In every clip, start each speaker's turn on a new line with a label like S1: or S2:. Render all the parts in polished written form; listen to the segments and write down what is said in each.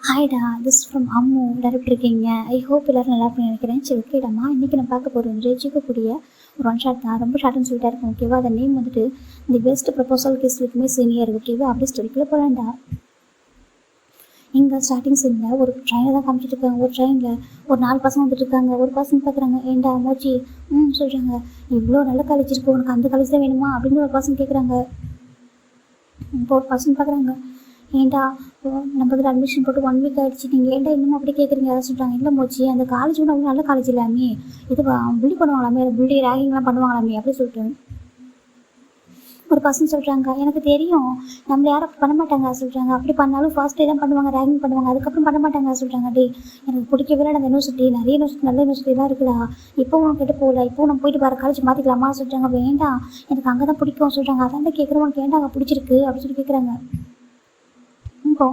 S1: ஹாய்டா, this from Ammu. எல்லாரும் இருக்கீங்க? I hope எல்லோரும் நல்லா இருக்குன்னு நினைக்கிறேன். சரி, ஓகேடாம்மா, இன்றைக்கி நான் பார்க்க போகிறது வந்து ரசிக்கக்கூடிய ஒரு ஒன் ஷாட் தான். ரொம்ப ஷார்ட் அண்ட் ஸ்வீட்டாக இருக்கும், ஓகேவா? அந்த நேம் வந்துட்டு the best proposal kiss with me senior, ஓகேவா? அப்படி ஸ்டோரிக்குள்ளே போகலாண்டா. இங்கே ஸ்டார்டிங் சீனில் ஒரு ட்ரெயினை தான் காமிச்சிட்டு இருக்காங்க. ஒரு ட்ரெயினில் ஒரு 4 பசங்க வந்துட்டு இருக்காங்க. ஒரு பசங்க பார்க்குறாங்க, ஏண்டா மோச்சி சொல்கிறாங்க, இவ்வளோ நல்ல காலேஜ் இருக்குது, உனக்கு அந்த காலேஜ் தான் வேணுமா அப்படின்னு ஒரு பசங்க கேட்குறாங்க. இப்போ ஒரு பசங்க பார்க்குறாங்க, ஏன்டா நம்ம இதில் அட்மிஷன் போட்டு 1 வீக் ஆகிடுச்சு, நீங்கள் ஏன்டா இன்னும் அப்படி கேட்குறீங்க? அதை சொல்கிறாங்க. இல்லை மோச்சி, அந்த காலேஜ் வந்து அவ்வளோ நல்ல காலேஜ் இல்லாமே, இது பில்டி பண்ணுவாங்களாமே, பில்டி ரேகிங்லாம் பண்ணுவாங்களாமே அப்படி சொல்லிட்டு ஒரு பசங்க சொல்கிறாங்க, எனக்கு தெரியும், நம்மள யாரும் பண்ண மாட்டாங்க சொல்கிறாங்க. அப்படி பண்ணாலும் ஃபர்ஸ்ட் டே தான் பண்ணுவாங்க, ரேகிங் பண்ணுவாங்க, அதுக்கப்புறம் பண்ண மாட்டாங்க சொல்கிறாங்க. டே, எனக்கு பிடிக்கவே இல்லை அந்த யூனிவர்சிட்டி, நிறைய யூனிவர்சிட்டி நல்ல யூனிவர்சிட்டி தான் இருக்குடா, இப்போ உனக்கு கிட்ட போகல, இப்போ நம்ம போயிட்டு வர காலேஜ் மாற்றிக்கலாமா சொல்கிறாங்க. வேண்டாம், எனக்கு அங்கே தான் பிடிக்கும் சொல்கிறாங்க. அதான் கேட்குறேன், உனக்கு ஏன்டா அங்கே பிடிச்சிருக்கு அப்படின்னு சொல்லி கேட்குறாங்க. இப்போ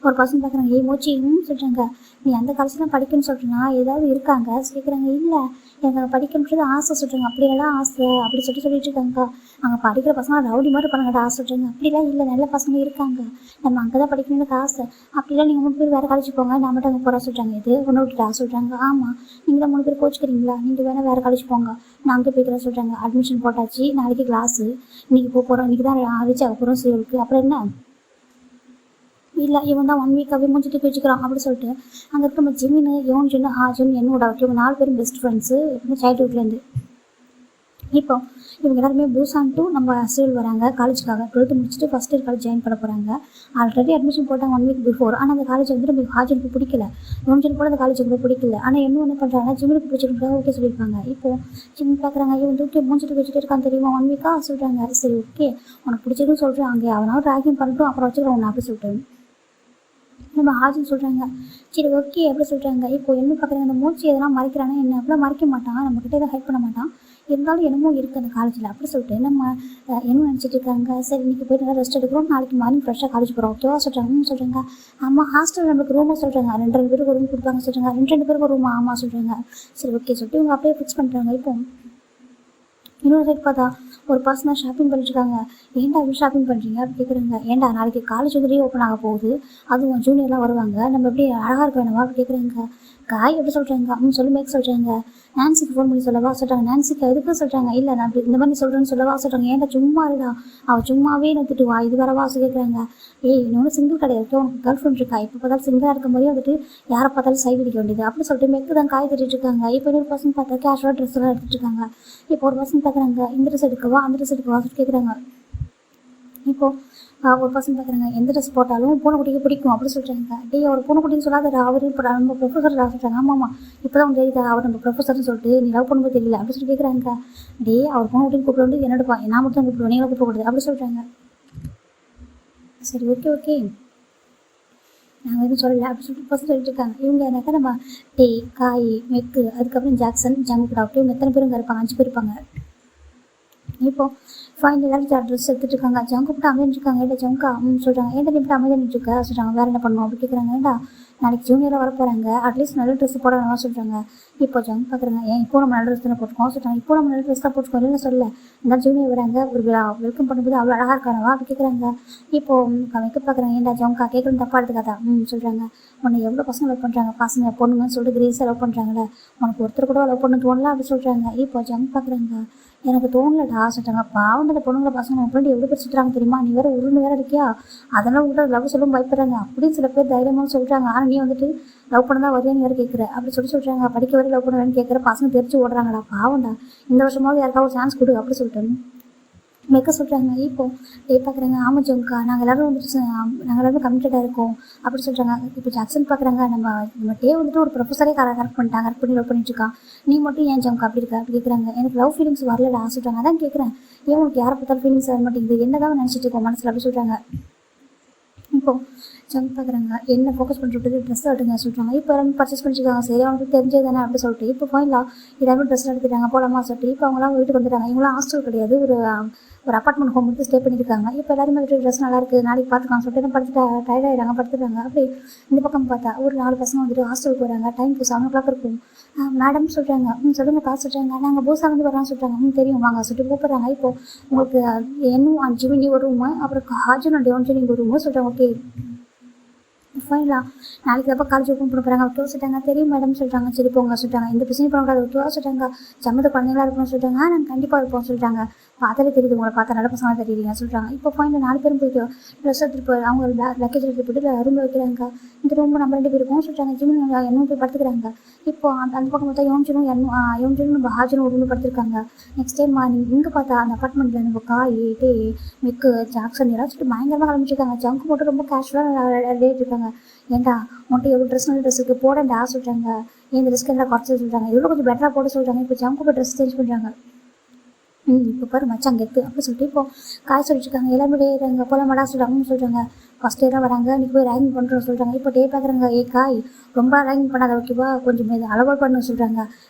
S1: ஒரு பசங்க பார்க்குறாங்க, ஏய் மோச்சி சொல்கிறாங்க, நீ அந்த காலேஜ் தான் படிக்கணும்னு சொல்கிறேன்னா ஏதாவது இருக்காங்க கேட்குறாங்க. இல்லை, எனக்கு அங்கே படிக்கணுன்றது ஆசை சொல்கிறாங்க. அப்படியெல்லாம் ஆசை அப்படி சொல்லிட்டு இருக்காங்க. அங்கே படிக்கிற பசங்க ரவுடி மாதிரி பண்ணுங்கடா ஆசை சொல்கிறாங்க. அப்படிலாம் இல்லை, நல்ல பசங்க இருக்காங்க, நம்ம அங்கே தான் படிக்கணும்னு ஆசை. அப்படிலாம் நீங்கள் 3 பேர் வேறு காலேஜ் போங்க, நான் மட்டும் அங்கே போகிறா சொல்கிறாங்க. இது ஒன்று விட்டுட்டா சொல்கிறாங்க. ஆமாம், நீங்கள் தான் 3 பேர் கோச்சிக்கிறீங்களா, நீங்கள் வேணால் வேறு காலேஜ் போங்க, நான் அங்கே போய்க்கிறேன் சொல்கிறாங்க. அட்மிஷன் போட்டாச்சு, நாளைக்கு கிளாஸு, இன்றைக்கி போகிறோம், இன்றைக்கி தான் ரீச் ஆக போகிறோம் சிவிலுக்கு. அப்புறம் என்ன? இல்லை, இவன் தான் 1 வீக்காகவே மூஞ்சி தூக்கி வச்சுக்கிறான் அப்படி சொல்லிட்டு அங்கே இருக்க நம்ம ஜிமின், யோன் ஜின்னு, ஹாஜன், என்னோட இவங்க 4 பேரும் பெஸ்ட் ஃப்ரெண்ட்ஸு எப்பவுமே சைல்ட்ஹுட்லேருந்து. இப்போ இவங்க எல்லாருமே பூசான் டு நம்ம சிவில் வராங்க காலேஜுக்காக. 12th முடிச்சுட்டு ஃபஸ்ட் இயர் காலேஜ் ஜாயின் பண்ண போகிறாங்க. ஆல்ரெடி அட்மிஷன் போட்டாங்க 1 வீக் பிஃபோர். ஆனால் அந்த காலேஜ் வந்து நம்ம ஹாஜனுக்கு பிடிக்கல, யோன்ஜன் கூட அந்த காலேஜ் கூட பிடிக்கல. ஆனால் என்ன பண்ணுறாங்கன்னா ஜிம்முக்கு பிடிச்சிருக்காங்க, ஓகே சொல்லியிருப்பாங்க. இப்போது ஜிம் பார்க்குறாங்க, இவன் தூக்கி மூஞ்சிட்டு வச்சுட்டு இருக்கான் தெரியுமா, 1 வீக்காக சொல்கிறாங்க. சரி, ஓகே, உனக்கு பிடிச்சதுன்னு சொல்கிறேன், அங்கே அவனாலும் ட்ராகிங் பண்ணிட்டும் அப்புறம் வச்சுக்கிறேன் ஒன்று அப்படி சொல்லிட்டு நம்ம ஹாஜன் சொல்கிறாங்க. சரி, ஓகே அப்படி சொல்கிறாங்க. இப்போ என்ன பார்க்குறாங்க, அந்த மூச்சு எதெல்லாம் மறைக்கிறானா என்ன, அப்படிலாம் மறைக்க மாட்டான், நம்மக்கிட்ட எதாவது ஹெல்ப் பண்ண மாட்டான், இருந்தாலும் என்னமோ இருக்குது அந்த காலேஜில் அப்படி சொல்லிட்டு நம்ம என்ன நினச்சிட்டு இருக்காங்க. சரி, இன்றைக்கி போய்ட்டு நல்லா ரெஸ்ட் எடுக்கிறோம், நாளைக்கு மார்னிங் ஃப்ரெஷ்ஷாக காலேஜ் போகிறோம் ஓகேவா சொல்கிறாங்க. சொல்கிறாங்க, ஆமாம், ஹாஸ்டல் நம்மளுக்கு ரூமாக சொல்கிறாங்க, 2 பேருக்கு ரூம் கொடுப்பாங்க சொல்கிறாங்க. 2 பேருக்கு ரூமா, ஆமாம் சொல்கிறாங்க. சரி, ஓகே சொல்லிட்டு இவங்க அப்படியே ஃபிக்ஸ் பண்ணுறாங்க. இப்போ இன்னொரு சைட் பார்த்தா ஒரு பர்சனாக ஷாப்பிங் பண்ணிட்டுருக்காங்க. ஏன்டா இப்படி ஷாப்பிங் பண்ணுறீங்க அப்படி கேட்குறாங்க. ஏன்டா நாளைக்கு காலேஜ் வந்து ரீஓப்பன் ஆக போகுது, அதுவும் ஜூனியர்லாம் வருவாங்க, நம்ம எப்படி அழகாக இருக்க வேணுமா அப்படி கேட்குறாங்க. காய் எப்படி சொல்கிறாங்க சொல்லி மேக் சொல்கிறாங்க. நான்சிக்கு ஃபோன் பண்ணி சொல்லவா சொல்கிறாங்க. நான்சிக்கு எதுக்கு சொல்கிறாங்க. இல்லை, நான் அப்படி இந்த மாதிரி சொல்கிறேன்னு சொல்லவா சொல்கிறாங்க. ஏன்டா சும்மா இருடா, அவள் சும்மாவே என்ன திட்டுவா, இது வரவா கேட்குறாங்க. ஏய், நீ ஒன்றும் சிங்கிள் கிடையாது, உனக்கு கேர்ள் ஃப்ரெண்ட் இருக்கா, இப்போ பார்த்தாலும் சிங்கிளாக இருக்கும் போதே வந்துட்டு யாரை பார்த்தாலும் சைடு அடிக்க வேண்டியது அப்படி சொல்லிட்டு மெக்கு தான் காய் திட்டு இருக்காங்க. இப்போ இன்னொரு பர்சன் பார்த்தா கேஷுவலாக ட்ரெஸ் எல்லாம் எடுத்துகிட்டு இருக்காங்க. இப்போ ஒரு பர்சன் பார்க்குறாங்க, இந்த ட்ரெஸ் எடுக்கவா அந்த ட்ரெஸ் எடுக்கவா சொல்லி கேட்குறாங்க. இப்போது ஒரு பசங்க பார்க்குறாங்க, எந்த ட்ரெஸ் போட்டாலும் பூனைக்குட்டிக்கு பிடிக்கும் அப்படி சொல்கிறாங்க. டே, அவர் பூனைக்குட்டின்னு சொல்லாத, அவர் இப்போ நம்ம ப்ரொஃபஸர் சொல்கிறாங்க. ஆமாம்மா, இப்போ தான் உங்களுக்கு தெரியுதா அவர் நம்ம ப்ரொஃபஸர்னு சொல்லிட்டு, நீ லவ் பண்ணும்போது தெரியல அப்படி சொல்லி கேட்குறாங்க. டே, அவர் பூனைக்குட்டின்னு கூப்பிட்டு வந்து என்னோடப்பா, நான் மட்டும் தான் கூப்பிடுவேன், நீங்களும் கூப்பிடக்கூடாது அப்படி சொல்கிறாங்க. சரி, ஓகே ஓகே, நாங்கள் எதுவும் சொல்லலை அப்படி சொல்லிட்டு பசங்க சொல்லிட்டு இருக்காங்க. இவங்க என்னக்கா நம்ம டே, காய், மெக்கு, அதுக்கப்புறம் ஜாக்சன், ஜங்குடா அப்படி இவங்க எத்தனை பேரும் இங்கே இருப்பாங்க, 5 பேர் இருப்பாங்க. இப்போது ஃபைனல் எல்லாரும் ட்ரெஸ் எடுத்துகிட்டு இருக்காங்க. ஜங்குப்பிட்டு அமைஞ்சிருக்காங்க. ஏன்டா ஜங்கா சொல்கிறாங்க. ஏன்டா நீ இப்படி அமைதிருக்க சொல்கிறாங்க. வேறு என்ன பண்ணுவோம் அப்படி கேட்குறாங்க. ஏன்டா நாளைக்கு ஜூனியராக வர போகிறாங்க, அட்லீஸ்ட் நல்ல ட்ரெஸ் போட வேணாமா சொல்கிறாங்க. இப்போ ஜங்க் பார்க்குறாங்க, ஏன் இப்போ நம்ம நல்ல ட்ரெஸ் தானே போட்டுக்கோம் சொல்கிறாங்க. இப்போ நம்ம நல்ல ட்ரெஸ் தான் போட்டுக்கோம் இல்லைன்னு சொல்ல, இந்த ஜூனியர் வராங்க, ஒரு வெல்கம் பண்ணும்போது அவ்வளோ அழகாக இருக்கானவா அப்படி கேட்குறாங்க. இப்போது மேக்கப் பார்க்குறாங்க. ஏன்டா ஜங்கா கேட்குறது தப்பாக எடுத்துக்காதா சொல்கிறாங்க. உன்னை எவ்வளோ பசங்க லவ் பண்ணுறாங்க, பசங்க பொண்ணுங்கன்னு சொல்லிட்டு கிரேஸாக லவ் பண்ணுறாங்களே, உனக்கு ஒருத்தர் கூட லவ் பண்ண தோணலாம் அப்படி சொல்கிறாங்க. இப்போ ஜங்க் பார்க்குறாங்க, எனக்கு தோணலடா சொல்கிறாங்க. பாவம் அந்த பொண்ணுங்களை பசங்க உன் ஃப்ரெண்டு எவ்வளோ பேர் சுற்றுறாங்க தெரியுமா, நீ வேறு உருண்டு வேறு இருக்கியா, அதெல்லாம் உங்கள்கிட்ட லவ் சொல்லும் பயப்படுறாங்க அப்படின்னு சில பேர் தைரியமாக சொல்கிறாங்க. ஆனால் நீ வந்துட்டு லவ் பண்ண தான் வரையான்னு வேறு கேட்குற அப்படி சொல்கிறாங்க. படிக்க வரை லவ் பண்ண வேணும்னு கேட்குற பசங்க தெரிச்சு ஓடுறாங்கடா, பாவம்டா, இந்த வருஷமாவது யாருக்காவது ஒரு சான்ஸ் கொடு அப்படி சொல்லிட்டு மெக்க சொல்கிறாங்க. இப்போது டே பார்க்குறாங்க. ஆமாம் ஜோங்கா, நாங்கள் எல்லோரும் வந்துட்டு நாங்கள் எல்லோரும் கமிட்டடாக இருக்கோம் அப்படி சொல்கிறாங்க. இப்போ ஜாக்சன் பார்க்குறாங்க, நம்ம டே வந்துட்டு ஒரு ப்ரொஃபஸரே கரெக்ட் பண்ணிட்டாங்க, கரெக்ட் பண்ணி லவ் பண்ணிட்டுருக்கான், நீ மட்டும் ஏன் ஜோங்கா அப்படி இருக்கா அப்படி கேட்குறாங்க. எனக்கு லவ் ஃபீலிங்ஸ் வரலடா சொல்கிறாங்க. அதான் கேட்குறேன், ஏன் உனக்கு யாரை பார்த்தாலும் ஃபீலிங்ஸ் வர மாட்டேங்குது, என்ன தான் நினச்சிட்டு இருக்கோம் மனசில் அப்படி சொல்கிறாங்க. இப்போது ஜங்க் பார்க்குறாங்க, என்ன ஃபோக்கஸ் பண்ணிட்டு ட்ரெஸ் எடுங்க சொல்கிறாங்க. இப்போ எல்லாரும் பர்ச்சேஸ் பண்ணிச்சுருக்காங்க. சரி, அவங்களுக்கு தெரிஞ்சது தானே அப்படி சொல்லிட்டு இப்போ ஃபைனலாக எல்லாருமே ட்ரெஸ் எடுத்துட்டாங்க போலாமா சொல்லிட்டு இப்போ அவங்களாம் வீட்டுக்கு வந்துட்டாங்க. இவங்களாம் ஹாஸ்டல் கிடையாது, ஒரு அப்பார்ட்மெண்ட் ஹோம் வந்து ஸ்டே பண்ணியிருக்காங்க. இப்போ எல்லாருமே வந்துட்டு ட்ரெஸ் நல்லாயிருக்கு, நாளைக்கு பார்த்துக்கலாம் சொல்லிட்டு படுத்துட்டா டயர்டாகிடுறாங்க, படுத்துட்டாங்க. அப்படி இந்த பக்கம் பார்த்தா ஒரு 4 பசங்க வந்துட்டு ஹாஸ்டலுக்கு போகிறாங்க. டைம் இப்போ 7 o'clock இருக்கும். மேடம் சொல்கிறாங்க, சொல்லுங்கள் காசு சொல்கிறாங்க. நாங்கள் பூசா வந்து வரான்னு சொல்கிறாங்க. தெரியும் வாங்க சொல்லிட்டு கூப்பிட்றாங்க. இப்போது உங்களுக்கு இன்னும் 5 மணி ஒரு ரூமு, அப்புறம் ஹாஜன் அண்ட் 1 ஒரு ரூமு சொல்கிறாங்க. ஓகே ஃபைனலாக நாளைக்கு எப்போ காலேஜ் ஓப்பன் பண்ண போகிறாங்க ஓகேவா சொல்லிட்டாங்க. தெரியும் மேடம் சொல்லிட்டாங்க. சரி போங்க சொல்லிட்டாங்க. இந்த பிரச்சனை பண்ணக்கூடாது ஓகேவா சொல்லிட்டாங்க. சம்மந்த குழந்தைங்களா இருக்கணும்னு சொல்லிட்டாங்க. நாங்கள் கண்டிப்பாக இருப்போம் சொல்லிட்டாங்க. பார்த்தாலே தெரியுது உங்களை பார்த்தா நல்ல பசங்களாக தெரியுறீங்க சொல்லிட்டாங்க. இப்போ ஃபைனல் 4 பேரும் போயிட்டு ட்ரெஸ் எடுத்துட்டு போய் அவங்க லக்கேஜ் எடுத்து போட்டு ரூமில் வைக்கிறாங்க. இந்த ரூம் நம்ம 2 பேருக்கும் சொல்லிட்டாங்க. ஜிமின் என்னும் போய் படுத்துக்கிறாங்க. இப்போ அந்த பக்கம் பார்த்தா யோம்ஜனும் நம்ம ஹாஜனும் ஒரு ரூமில் படுத்துருக்காங்க. நெக்ஸ்ட் டைம் மார்னிங் இங்கே பார்த்தா அந்த அப்பார்ட்மெண்ட்டில் நம்ம காய் டே மிக்கு ஜாக்சன் எல்லாம் சொல்லிட்டு பயங்கரமாக கிளம்பிச்சிருக்காங்க. ஜங்கு போட்டு ரொம்ப கேஷுவலாக ரெடியாக இருக்காங்க. ஏன்டா உன்ட்டு எவ்வளோ ட்ரெஸ் நல்ல ட்ரெஸ் இருக்குது போடண்டா சொல்கிறாங்க. இந்த ட்ரெஸ்க்கு எல்லாம் குறைச்சி சொல்கிறாங்க. எவ்வளோ கொஞ்சம் பெட்டராக போட சொல்கிறாங்க. இப்போ ஜங்கு போய் ட்ரெஸ் சேஞ்ச் பண்ணுறாங்க. இப்போ பாரு மச்சான் கெத்து அப்படி சொல்லிட்டு இப்போ காய் சொல்லிட்டுருக்காங்க. எல்லாருமே டே போலமாடா சொல்கிறாங்கன்னு சொல்கிறாங்க. ஃபஸ்ட் இயராக வராங்க இன்றைக்கி போய் ரேங்கிங் பண்ணுறோம் சொல்கிறாங்க. இப்போ டே பார்க்குறாங்க. காய் ரொம்ப ரேங்கிங் பண்ணாத ஓகேவா கொஞ்சம் அளவாக பண்ண சொல்கிறாங்க.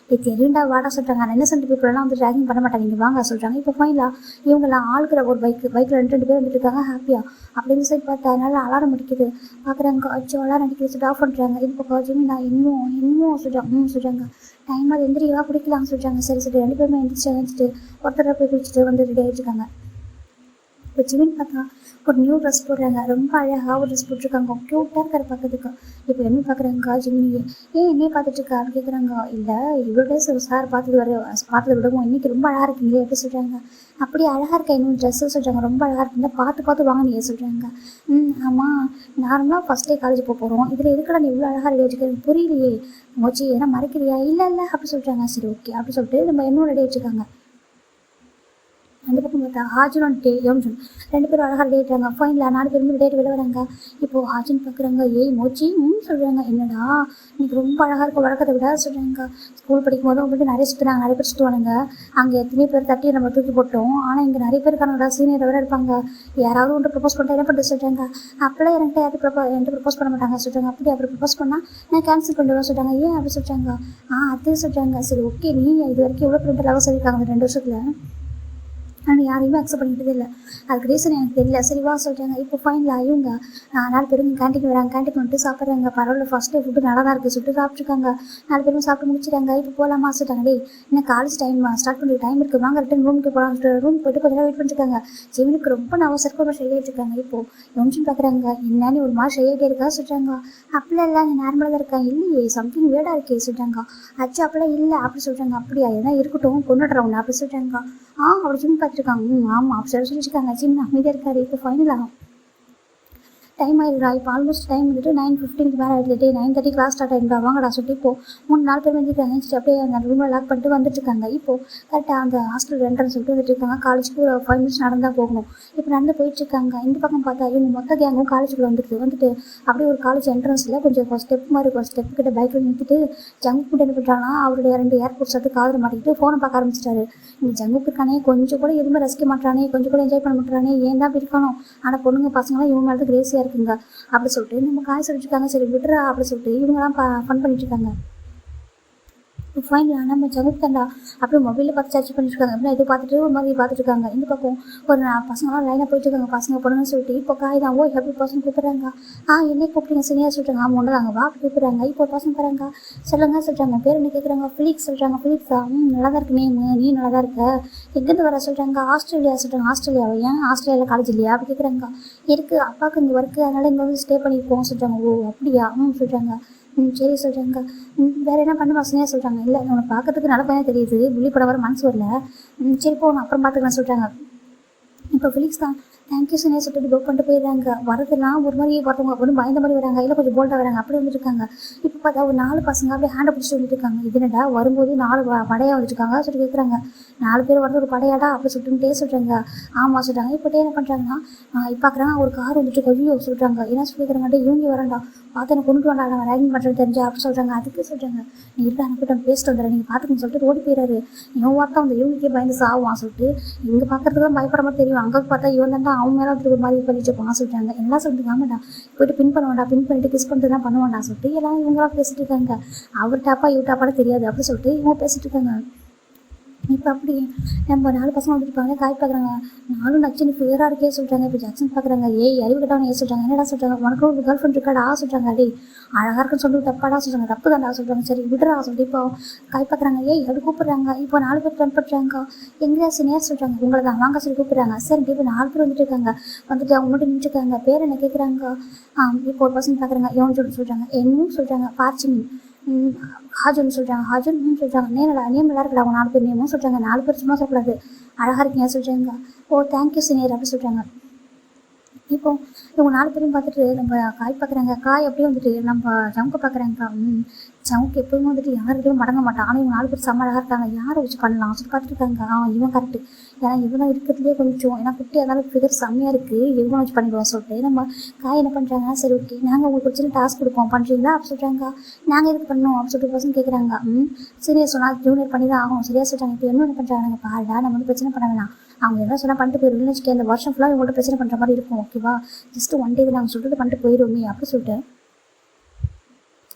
S1: தெரியுண்டா வாடா சொல்கிறாங்க. ஆனால் இன்னசென்ட் பீப்புளெலாம் வந்து ரேங்கிங் பண்ண மாட்டாங்க இங்கே வாங்க சொல்கிறாங்க. இப்போ ஃபைனலாக இவங்கெல்லாம் ஆளுக்கிற ஒரு பைக்கில் 2 பேர் வந்துட்டு இருக்காங்க ஹாப்பியாக. அப்படின்னு சைட் பார்த்தா அதனால அலாரம் அடிக்குது. பார்க்குறாங்க அச்சோ அலாரம் அடிக்கிறது சொல்லிட்டு ஆஃப் பண்ணுறாங்க. இது பக்கம் ஜிமின் நான் இன்னும் சொல்கிறாங்க சொல்கிறாங்க. டைம் அது எந்திரிவா குடிக்கலாம்னு சொல்கிறாங்க. சரி 2 பேருமே எழுந்திரிச்சிட்டு ஒருத்தர போய் குளிச்சுட்டு வந்து ரெடி ஆகிட்டுருக்காங்க. இப்போ ஜிமின் பார்த்தா ஒரு நியூ ட்ரெஸ் போடுறாங்க. ரொம்ப அழகாக ஒரு ட்ரெஸ் போட்டிருக்காங்க. க்யூட்டாக இருக்கிற பார்க்கறதுக்கு. இப்போ என்ன பார்க்குறாங்க ஜிமினியே என்னையே பார்த்துட்டு இருக்கா அப்படின்னு கேட்குறாங்க. இல்லை இவ்வளோ டேஸ் சார் பார்த்ததை விடவும் இன்றைக்கி ரொம்ப அழகாக இருக்கீங்களே எப்படி சொல்கிறாங்க. அப்படி அழகாக இருக்கா இன்னும் ட்ரெஸ்ஸு சொல்கிறாங்க. ரொம்ப அழகாக இருக்குங்க பார்த்து வாங்கினீங்க சொல்கிறாங்க. ஆமாம் நார்மலாக ஃபஸ்ட் டே காலேஜ் போகிறோம். இதில் எதுக்கடா நீ இவ்வளோ அழகாக ரெடி வச்சுருக்கேன் புரியலையே மோச்சி ஏன்னா மறைக்கிறியா இல்லை அப்படி சொல்கிறாங்க. சரி ஓகே அப்படி சொல்லிட்டு நம்ம இன்னும் ரெடி வச்சுருக்காங்க. அந்த பக்கம் பார்த்தா ஹாஜன் வந்துட்டு யோம்ஜன் 2 பேரும் அழகாக ரெடி ஆகிட்டாங்க. ஃபைனலாக 4 பேருமே ரெடி ஆகிட்டு வெளில வராங்க. இப்போது ஹாஜன் பார்க்குறாங்க. மோச்சி சொல்கிறாங்க. என்னடா இன்னைக்கு ரொம்ப அழகாக இருக்க வழக்கத்தை விட சொல்கிறாங்க. ஸ்கூல் படிக்கும் போதும் வந்துட்டு நிறைய சுற்றுறாங்க. நிறைய பேர் சுற்றுவானுங்க. அங்கே எத்தனை பேர் தட்டி நம்ம தூக்கி போட்டோம். ஆனால் இங்கே நிறைய பேர் இருக்காங்கடா சீனியர் வர இருப்பாங்க. யாராவது ஒன்று ப்ரப்போஸ் பண்ணிட்டு என்ன பண்ணிட்டு சொல்கிறாங்க. அப்போலாம் என்கிட்ட என்கிட்ட ப்ரப்போஸ் பண்ண மாட்டாங்க சொல்கிறாங்க. அப்படி ப்ரப்போஸ் பண்ணால் நான் கேன்சல் பண்ணிடுவேன் சொல்கிறாங்க. ஏன் அப்படி சொல்கிறாங்க. அதே சொல்கிறாங்க. சரி ஓகே நீ இது வரைக்கும் எவ்வளோ பேர் லவ் சொல்லியிருக்காங்க அந்த 2 வருஷத்தில் ஆனால் யாரையுமே அக்செப்ட் பண்ணிக்கிட்டே இல்லை. அதுக்கு ரீசன் எனக்கு தெரியல. சரி வா சொல்கிறாங்க. இப்போ ஃபைனலாக இவங்க 4 பேரும் கேன்டீன் வராங்க. கேன்டீன் வந்துட்டு சாப்பிட்றாங்க. பரவாயில்ல ஃபஸ்ட் டே ஃபுட்டு நல்லா தான் இருக்குது சுட்டு சாப்பிட்ருக்காங்க. 4 பேரும் சாப்பிட்டு முடிச்சிட்டாங்க. இப்போ போகலாமா சொல்லிட்டாங்க. இன்னும் காலேஜ் டைம் ஸ்டார்ட் பண்ணுற டைம் இருக்குது வாங்க ரிட்டன் ரூமுக்கு போகலாம் சொல்லிட்டு ரூம் போய்ட்டு கொஞ்சம் வெயிட் பண்ணிருக்காங்க. ஜெமினுக்கு ரொம்ப நவசருக்கு ரொம்ப ஷை ஆகிட்டு இருக்காங்க. இப்போது யோம்ஜன் பார்க்குறாங்க. என்னன்னு ஒரு மாதிரி ஷை ஆகிட்டே இருக்கா சொல்கிறாங்க. அப்படிலாம் இல்லை நான் நார்மலாக தான் இருக்கேன். இல்லையே சம்திங் வேடாக இருக்கே சொல்கிறாங்க. அச்சு அப்படிலாம் இல்லை அப்படி சொல்கிறாங்க. அப்படியா எதனா இருக்கட்டும் கொண்டுடுறவங்க அப்படி சொல்கிறாங்க. அப்படி ஜிம் பார்த்துருக்காங்க. ஆமாம் அப்படி சொல்லிச்சுருக்காங்க. ஜிம் அமைதியாக இருக்காரு. இப்போ ஃபைனலாக டைம் ஆகிடுறா. இப்போ ஆல்மோஸ்ட் டைம் வந்துட்டு 9:15 மேலே ஆகிடுது. 9:30 கிளாஸ் ஸ்டார்ட் ஆகிடுறா வாங்கடா சொல்லிட்டு இப்போது 3-4 பேர் வந்துருக்காங்க. அப்படியே அந்த ரூமில் லாக் பண்ணிட்டு வந்துட்டுருக்காங்க. இப்போது கரெக்டாக அந்த ஹாஸ்டல் என்ட்ரன்ஸ் சொல்லிட்டு வந்துட்டுருக்காங்க. காலேஜுக்கு ஒரு 5 மினிட்ஸ் நடந்தால் போகணும். இப்போ நடந்து போயிட்டுருக்காங்க. இந்த பக்கம் பார்த்தா இவங்க மொத்த கேங்கும் காலேஜுக்குள்ளே வந்துட்டு அப்படியே ஒரு காலேஜ் என்ட்ரன்ஸில் கொஞ்சம் ஸ்டெப் மாதிரி ஒரு ஸ்டெப் கிட்ட பைக்கில் நிறுத்திட்டு ஜங்குக்கு என்ன பண்ணுறாங்கன்னா அவருடைய 2 ஏர்போர்ட்ஸ் எடுத்து காதில் மாட்டிக்கிட்டு ஃபோனை பார்க்க ஆரம்பிச்சிட்டாரு. இந்த ஜங்குக்கு இருக்கானே கொஞ்சம் கூட எதுவுமே ரசிக்க மாட்டானே கொஞ்சம் கூட என்ஜாய் பண்ண மாட்டானே ஏன் தான் இருக்கணும். ஆனால் பொண்ணுங்க பசங்களாம் இவங்க மேலே கிரேஸியாக இருக்குங்க அப்படி சொல்லிட்டு நம்ம காய் சொல்லிட்டுருக்காங்க. சரி விட்டுறா அப்படி சொல்லிட்டு இவங்கெல்லாம் ஃபன் பண்ணிட்டு இருக்காங்க. ஃபைனலாக நம்ம ஜங்குத்தாண்டா அப்படியே மொபைலில் பார்த்து சர்ச் பண்ணிட்டுருக்காங்க. அப்படின்னா இது பார்த்துட்டு ஒரு மாதிரி பார்த்துட்டுருக்காங்க. இந்த பக்கம் ஒரு பசங்களாம் லைனாக போயிட்டுருக்காங்க. பசங்க பொண்ணுன்னு சொல்லிட்டு இப்போ காய் தான் எப்படி பசங்க கூப்பிட்றாங்க. என்னை கூப்பிடுங்க சீனியர் சொல்கிறாங்க. ஒன்று தாங்க வா கூப்பிட்றாங்க. இப்போ ஒரு பசங்க தராங்க சொல்லுங்க சொல்கிறாங்க. பேர் என்ன கேட்குறாங்க. ஃபிலிக்ஸ் சொல்கிறாங்க. ஃபிலிக்ஸா நல்லா தான் இருக்கு நேம் நீ நல்லா தான் இருக்க எங்கேருந்து வர சொல்கிறாங்க. ஆஸ்திரேலியா சொல்கிறாங்க. ஆஸ்திரேலியாவை ஏன் ஆஸ்திரேலியாவில் காலேஜ் இல்லையா அப்படி கேட்குறாங்க. இருக்குது அப்பாவுக்கு இங்கே ஒர்க்கு அதனால் இங்கே வந்து ஸ்டே பண்ணியிருக்கோம் சொல்கிறாங்க. அப்படியா சொல்கிறாங்க. சரி சொல்கிறாங்க. வேறு என்ன பண்ண பசங்க சொல்கிறாங்க. இல்லை உனக்கு பார்க்கறதுக்கு நல்ல பையன் தெரியுது புள்ளி படம் வர மனசு வரல. சரி போகணும் அப்புறம் பார்த்துக்கலாம் சொல்கிறாங்க. இப்போ ஃபிலிக்ஸ் தான் தேங்க்யூ சீனியர் சொல்லிட்டு புக் பண்ணிட்டு போயிடுறாங்க. வரதெல்லாம் ஒரு மாதிரி ஒருத்தவங்க ஒன்று பயந்த மாதிரி வராங்க. இல்லை கொஞ்சம் போல்டாக வராங்க. அப்படி வந்துட்டுருக்காங்க. இப்போ பார்த்தா ஒரு 4 பசங்க அப்படியே ஹேண்டை பிடிச்சிட்டு வந்துட்டுருக்காங்க. இதுனடா வரும்போது 4 படையாக வந்துட்டுருக்காங்க சொல்லி கேட்குறாங்க. 4 பேர் வந்து ஒரு படையாடா அப்படி சொல்லிட்டு சொல்கிறாங்க. ஆமாம் சொல்கிறாங்க. இப்போ என்ன பண்ணுறாங்கன்னா இப்போ பார்க்குறாங்க ஒரு கார் வந்துட்டு கவியோ சொல்கிறாங்க. என்ன சொல்லிக்கிறாங்க. இவங்க வரண்டா பார்த்து எனக்கு கொண்டு வேண்டாம் நான் ரேங்கிங் பண்ணுறது தெரிஞ்சா அப்படி சொல்கிறாங்க. அதுக்கு சொல்கிறாங்க நீ இருக்கா அனுப்பிட்டு பேசிட்டு வந்துடுறேன் நீங்கள் பார்த்துக்கன்னு சொல்லிட்டு ஓடி போயிடாரு. இவன் பார்த்தா அந்த இவங்களுக்கே பயந்து சாவான் சொல்லிட்டு இவங்க பார்க்குறதுக்கு தான் பயப்பட மாதிரி தெரியும். அங்கே பார்த்தா இவன் தாண்டா அவங்க மேலே வந்து ஒரு மாதிரி பண்ணிட்டு போவான் சொல்லிட்டாங்க. எல்லாம் சொல்லிட்டு ஆமாடா போய்ட்டு பின் பண்ணுவாண்டா பின் பண்ணிட்டு கிஸ் பண்ணிட்டு தான் பண்ணுவாண்டா சொல்லிட்டு எல்லாம் இவங்களாம் பேசிட்டு இருக்காங்க. அவர் டாப்பா இவ டாப்பான்னு தெரியாது அப்படி சொல்லிட்டு இவங்க பேசிட்டு இருக்காங்க. இப்போ அப்படி நம்ம 4 பசங்க வந்துருப்பாங்க, காய் பார்க்குறாங்க. 4ம் நச்சுன்னு ஃபிகராக இருக்கே சொல்கிறாங்க. இப்போ ஜாக்சன் பார்க்குறாங்க, ஏய் அறிவு கிட்டவனே சொல்கிறாங்க. என்னடா சொல்கிறாங்க, உனக்கு ஒரு கேர்ள் ஃப்ரெண்ட் இருக்காடா சொல்கிறாங்க. அடி அழகாக இருக்குன்னு சொல்லி தப்பாடா சொல்கிறாங்க. தப்பு தான்டா சொல்கிறாங்க. சரி விடுறா சொல்லிட்டு இப்போ காய் பார்க்குறாங்க, ஏய் அப்படி கூப்பிட்றாங்க. இப்போ 4 பேர் ரன் பண்ணுறாங்க. எங்கேயா நேர் சொல்கிறாங்க, உங்களை தான் வாங்க சொல்லி கூப்பிட்றாங்க. சரி இப்போ 4 பேர் வந்துட்டு இருக்காங்க. வந்துட்டு அவங்க மட்டும் நின்றுருக்காங்க. பேர் என்ன கேட்குறாங்க. இப்போ ஒரு பசங்க பார்க்குறாங்க, யோன் சொல்கிறாங்க. என்னன்னு சொல்கிறாங்க, பார்ச்சினி. ஹாஜுன்னு சொல்கிறாங்க. ஹாஜுன்னு சொல்கிறாங்க. நேம் நல்லா இருக்குடா. அவங்க 4 பேர் நேமும் சொல்கிறாங்க. 4 பேர் சும்மா சொல்லக்கூடாது, அழகாக இருக்கீங்க சொல்கிறாங்க. ஓ தேங்க்யூ சீனியர் அப்படி சொல்கிறாங்க. இப்போ இவங்க 4 பேரையும் பார்த்துட்டு நம்ம காய் பார்க்குறாங்க. காய் அப்படியே வந்துட்டு நம்ம ஜமுக்கு பார்க்குறாங்க. ஜமுக்கு எப்போதுமே வந்துட்டு யாருக்கிட்டையும் மடங்க மாட்டான். ஆனால் இவங்க 4 பேர் செம்ம அழகாக இருக்காங்க. யாரை வச்சு பண்ணலாம் சொல்லி பார்த்துருக்காங்க. இவன் கரெக்டு. ஏன்னா இவன் தான் இருக்கிறதுலேயே கொஞ்சம், ஏன்னா குட்டியாக இருந்தாலும் ஃபிகர் செம்மையாக இருக்குது, இவனை வச்சு பண்ணிடுவோம் சொல்லிட்டு நம்ம காய் என்ன பண்ணுறாங்க, சரி ஓகே நாங்கள் உங்களுக்கு ஒரு சின்ன டாஸ்க் கொடுப்போம் பண்ணுறீங்களா அப்படி சொல்கிறாங்க. நாங்கள் எதுக்கு பண்ணோம் அப்படி சொல்லிட்டு பசங்க கேட்குறாங்க. சீனியர் சொன்னால் ஜூனியர் பண்ணி தான் ஆகும் சரியாக சொல்கிறாங்க. இப்போ என்ன பண்ணுறாங்க, நாங்கள் பாருடா நம்ம வந்து பிரச்சனை பண்ண வேணாம். அவங்க என்ன சொன்னால் பண்ணிட்டு போயிடுவோம்னு வச்சுக்கேன். இந்த வருஷம் ஃபுல்லாக இவங்கள்ட்ட பிரச்சனை பண்ணுற மாதிரி இருக்கும். ஓகேவா, ஜஸ்ட் ஒன் டே நாங்கள் சொல்லிட்டு பண்ணிட்டு போயிடுவோமே அப்படி சொல்லிட்டு